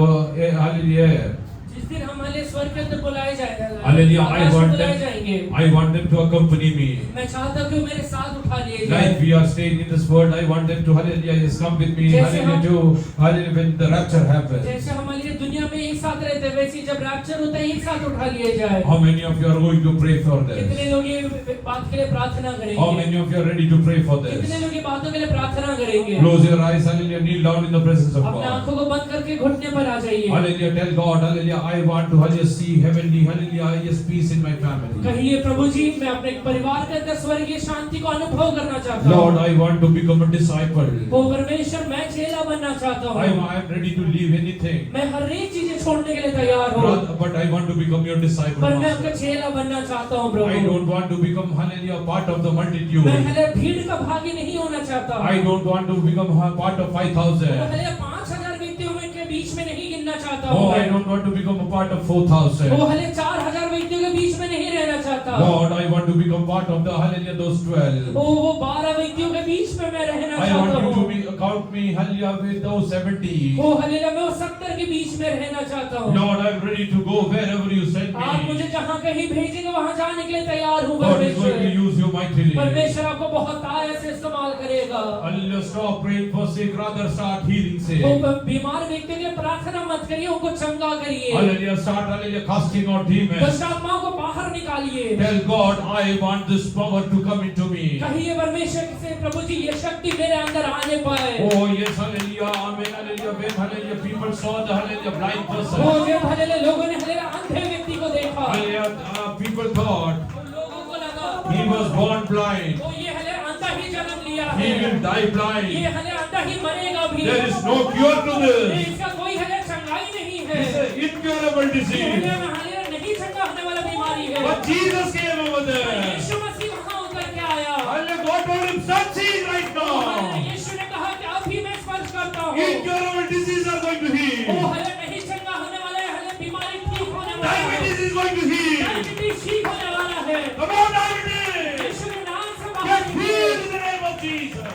Hallelujah. जिस दिन हम हालेलुया स्वर्ग के अंदर बुलाए जाएंगे, Hallelujah, I आकाश में want बुलाए them, जाएंगे। I want them to accompany me. मैं चाहता हूँ कि वो मेरे साथ उठा लिए Like जाए। we are staying in this world, I want them to, Hallelujah, yes, come with me, जैसे Hallelujah, हम- to, Hallelujah, when the rapture happens. जैसे हमारी दुनिया में एक साथ रहते हैं, वैसे ही जब रैप्चर होता है एक साथ उठा लिए जाए। How many of you are going to pray for this? कितने लोग ये बात के लिए प्रार्थना How करेंगे? many of you are ready to pray for कितने this? लोग ये बातों के लिए प्रार्थना करेंगे? Close your eyes, Hallelujah, kneel down in the presence of अपने God. आंखों को बंद करके घुटने पर आ जाइए। Hallelujah, tell God, Hallelujah, I want to, Hallelujah, see heavenly, Hallelujah, yes, peace in my family. कहिए, प्रभु जी, मैं अपने परिवार के अंदर स्वर्गीय शांति को अनुभव करना चाहता Lord, हूँ। I want to become a disciple. ओ परमेश्वर, मैं चेला बनना चाहता I हूँ। am ready to leave anything. मैं हर एक चीजें छोड़ने के लिए तैयार हूँ, But I want to become your disciple. पर मैं Master. आपका चेला बनना चाहता हूँ I Prabhu. don't want to become, Hallelujah, part of the multitude. मैं हालेलुया भीड़ का भागी नहीं होना चाहता। I don't want to become part of 5,000. Hallelujah 5,000 व्यक्तियों में के बीच में नहीं गिनना चाहता Oh, हूँ। I don't want to become a part of वो 4,000. हालेलुया 4,000 व्यक्तियों के बीच में नहीं रहना चाहता। Lord, I want to become part of the, Hallelujah, those 12. वो 12 व्यक्तियों के बीच में मैं रहना I चाहता want you to हूँ। be, count me, Hallelujah, with those 70. वो हालेलुया मैं 70 के बीच में रहना चाहता हूँ। Lord, I'm ready to go wherever you send आप मुझे me. जहाँ कहीं भेजेंगे वहाँ जाने के लिए तैयार हूँ God is going to परमेश्वर। use you mightily. परमेश्वर आपको बहुत आयत से इस्तेमाल करेगा। Hallelujah, stop praying for sick, rather start healing sick. वो बीमार व्यक्ति के लिए प्रार्थना मत करिए, उनको चंगा करिए। Hallelujah, start, Hallelujah, casting out demons. दुष्ट आत्माओं को बाहर निकालिए। Tell God, I want this power to come into me. कहिए परमेश्वर से, प्रभु जी, ये शक्ति मेरे अंदर आने पाए। Oh yes, Hallelujah, Amen, Hallelujah, when, Hallelujah, people saw the, Hallelujah, blind वो person. जब हालेलुया लोगों ने हालेलुया अंधे व्यक्ति को देखा, Hallelujah, people thought उन लोगों को लगा he was born blind. वो ये हालेलुया अंधा ही जन्म लिया He है, will die ये blind. हालेलुया अंधा ही मरेगा भी। There is no cure to this. इसका कोई हालेलुया चंगाई नहीं है। It's an incurable ये disease. हालेलुया में हालेलुया नहीं चंगा होने वाला बीमारी है। But Jesus came over there. यीशु मसीह वहाँ उतर के आया। Hallelujah, God told him, succeed right hallelujah now. यीशु ने कहा कि अभी मैं स्पर्श करता हूँ। Incurable disease are going to वो heal. हालेलुया नहीं चंगा होने वाला है, हालेलुया बीमारी ठीक होने वाला है। Diabetes is going to heal. Diabetes ठीक होने वाला है। Come on, diabetes. यीशु के नाम से Get बाहर healed निकलो। in the name of Jesus.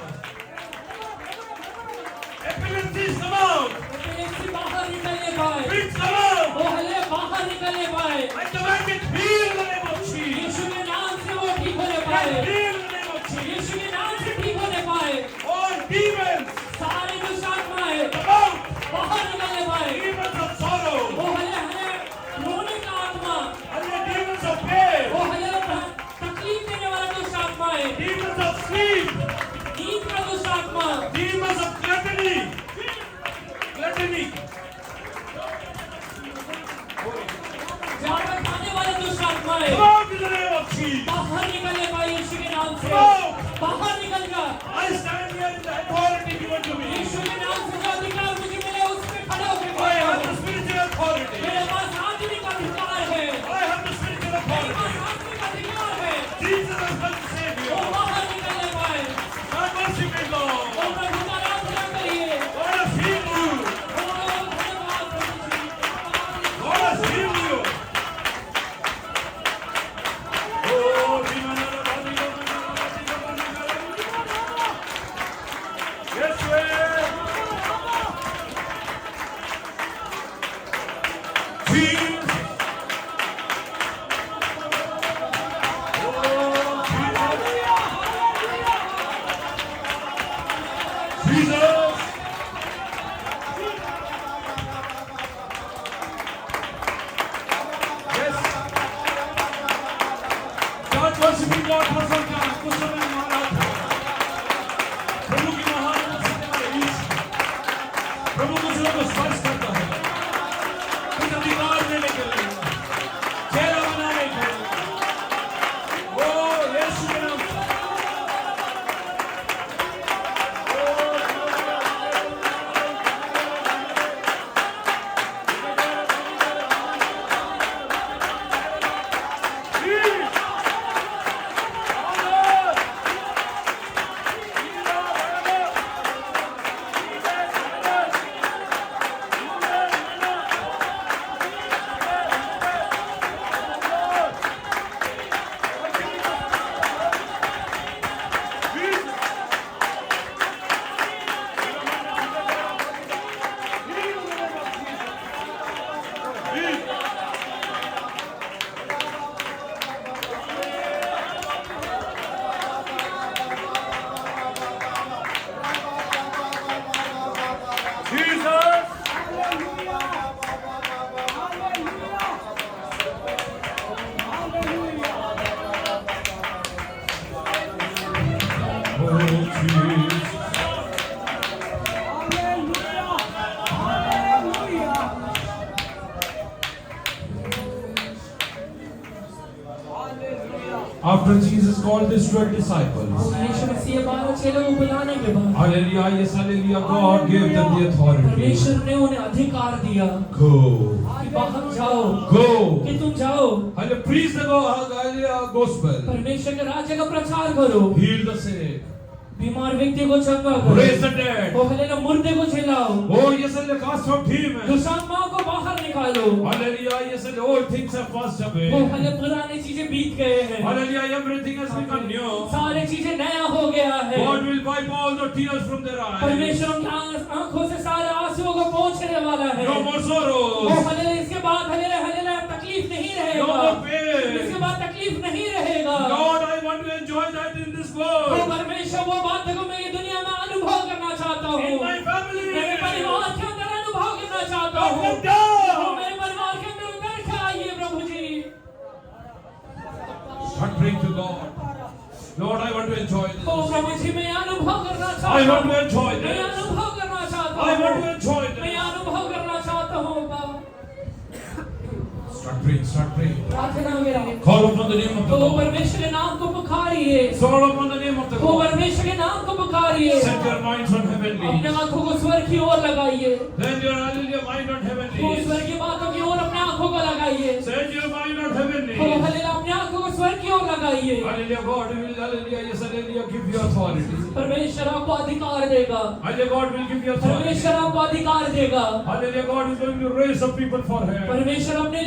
Epilepsy, come out. Epilepsy बाहर निकलने पाए। Fits, come out. वो हालेलुया बाहर निकलने पाए। I command it healed in the name of Jesus. स्पर्श करता है कुछ अधिकार देने के लिए, चेहरा बनाने के लिए। ओ यीशु के नाम से। After Jesus called his 12 disciples, यीशु मसीह 12 चेलों को बुलाने के बाद hallelujah, yes, hallelujah, God gave them the authority. परमेश्वर ने उन्हें अधिकार दिया Go, कि बाहर जाओ, go, कि तुम जाओ, hallelujah, preach the gospel, परमेश्वर के राज्य का प्रचार करो, heal the sick, बीमार व्यक्ति को चंगा करो, raise the dead. Oh hallelujah, मुर्दे को जिलाओ, Oh yes, hallelujah, cast out demons. दुष्टात्माओं को बाहर निकालो, Hallelujah, yes, hallelujah, all things have passed away. Oh hallelujah, पुरानी चीजें बीत गए हैं, Hallelujah, everything has become new. सारी चीजें नया हो गया है। God will wipe all the tears from their eyes. परमेश्वर उनकी आंखों से सारे आंसुओं को पोंछने वाला है। No more sorrows. ओ हलेलुया, इसके बाद हलेलुया हलेलुया तकलीफ नहीं No रहेगा, more pain. इसके बाद तकलीफ नहीं रहेगा। Lord, I want to enjoy that in this O world. परमेश्वर, वो बात को मैं ये दुनिया में अनुभव करना चाहता हूँ, In my family. मेरे परिवार के अंदर अनुभव करना चाहता God, हूँ। come down. ओ मेरे परिवार के अंदर उतर के आइए प्रभु जी। Start praying to God. Lord, I want to enjoy this. ओ प्रभु जी, मैं अनुभव करना I चाहता want to हूँ, enjoy मैं this. अनुभव करना चाहता I want to हूँ, enjoy मैं this. अनुभव करना चाहता हूँ। बाबा, Start praying, start praying. प्रार्थना करिए, Call upon the name of the O Lord. परमेश्वर के नाम को पुकारिए, Call upon the name of the O Lord. परमेश्वर के नाम को पुकारिए, Set your minds on heavenly. अपने आंखों को स्वर्ग की ओर लगाइए, Set your hallelujah mind on oh heavenly. स्वर्ग की बातों की ओर अपने आंखों को लगाइए, Set your mind on oh heavenly. Hallelujah, अपने आंखों को स्वर्ग की ओर लगाइए। Hallelujah, God will, hallelujah, yes, hallelujah, give you authority. परमेश्वर आपको अधिकार देगा, Hallelujah, God will give you authority. परमेश्वर आपको अधिकार देगा, Hallelujah, God is going to raise up people for Him. परमेश्वर अपने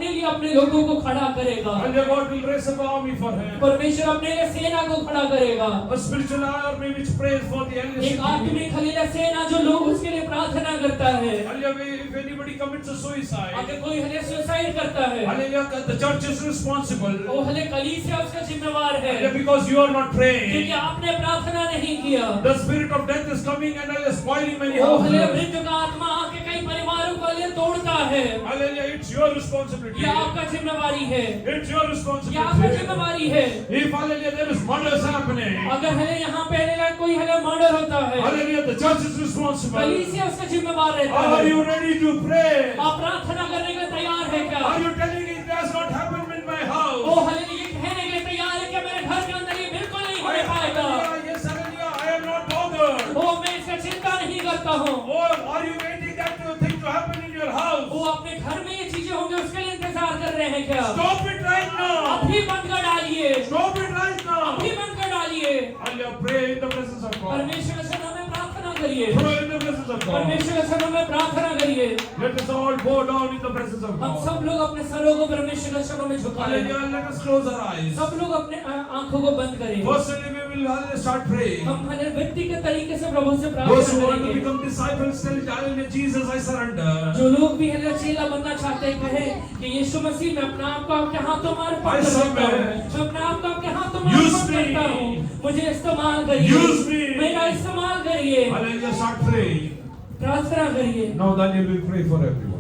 लिए अपने लोगों को खड़ा करेगा, Hallelujah, God will raise up an army for Him. परमेश्वर अपने लिए सेना को खड़ा करेगा, A spiritual army which prays for the एक elders. आत्मिक हलेलुया सेना जो लोग उसके लिए प्रार्थना करता है। Hallelujah, if anybody commits a suicide, अगर कोई हले सुसाइड करता है, hallelujah, the church is responsible. वो हले कलीसिया उसका जिम्मेवार है, Hallelujah, because you are not क्योंकि praying. आपने प्रार्थना नहीं किया। The spirit of death is coming and is spoiling many वो हले houses. मृत्यु का आत्मा आके कई परिवारों को लिए तोड़ता है। Hallelujah, it's your responsibility. ये आपका जिम्मेवारी है, It's your ये आपका responsibility. जिम्मेवारी है। If hallelujah, there is murders happening. अगर हले यहाँ पे हले कोई हले मर्डर होता है, Hallelujah, the church is responsible. कलीसिया उसका जिम्मेवार रहता Are है। you ready to pray? आप प्रार्थना करने के तैयार है क्या? Are you telling it does not happen in my वो house? हले ये कहने के लिए तैयार है कि मेरे घर के अंदर ये बिल्कुल नहीं हो पाएगा। Hallelujah, yes, hallelujah, I am not bothered. वो मैं इसका चिंता नहीं करता हूँ। Oh, are you waiting that thing to happen in your house? वो अपने घर में ये चीजें होंगी उसके लिए इंतजार कर रहे हैं क्या? Stop it right now. अभी बंद कर डालिए, Stop it right now. अभी बंद कर डालिए। Hallelujah, pray in the presence of God. परमेश्वर के चरणों में प्रार्थना करिए, Pray in the presence of God. परमेश्वर के चरणों में प्रार्थना करिए। Let us all bow down in the presence of हम God. सब लोग अपने सरों को परमेश्वर के चरणों में झुका लें। Hallelujah, let us close our eyes. सब लोग अपने आंखों को बंद करें। Firstly, we will hallelujah, start praying. हम हर व्यक्ति के तरीके से प्रभु से Those प्रार्थना who want to करेंगे। become disciples, tell hallelujah, Jesus, I surrender. जो लोग भी है चेला बनना चाहते हैं, कहें कि यीशु मसीह मैं अपने आप को आपके हाथों में अर्पण I करता हूँ, submit. मैं अपने आप को आपके हाथों में Use अर्पण me. करता हूँ, मुझे इस्तेमाल करिए, Use me. मेरा इस्तेमाल करिए, Hallelujah, start praying. प्रार्थना करिए। Now Daniel will pray for everyone.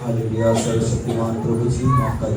Hallelujah, सर्वशक्तिमान प्रभु जी, आपका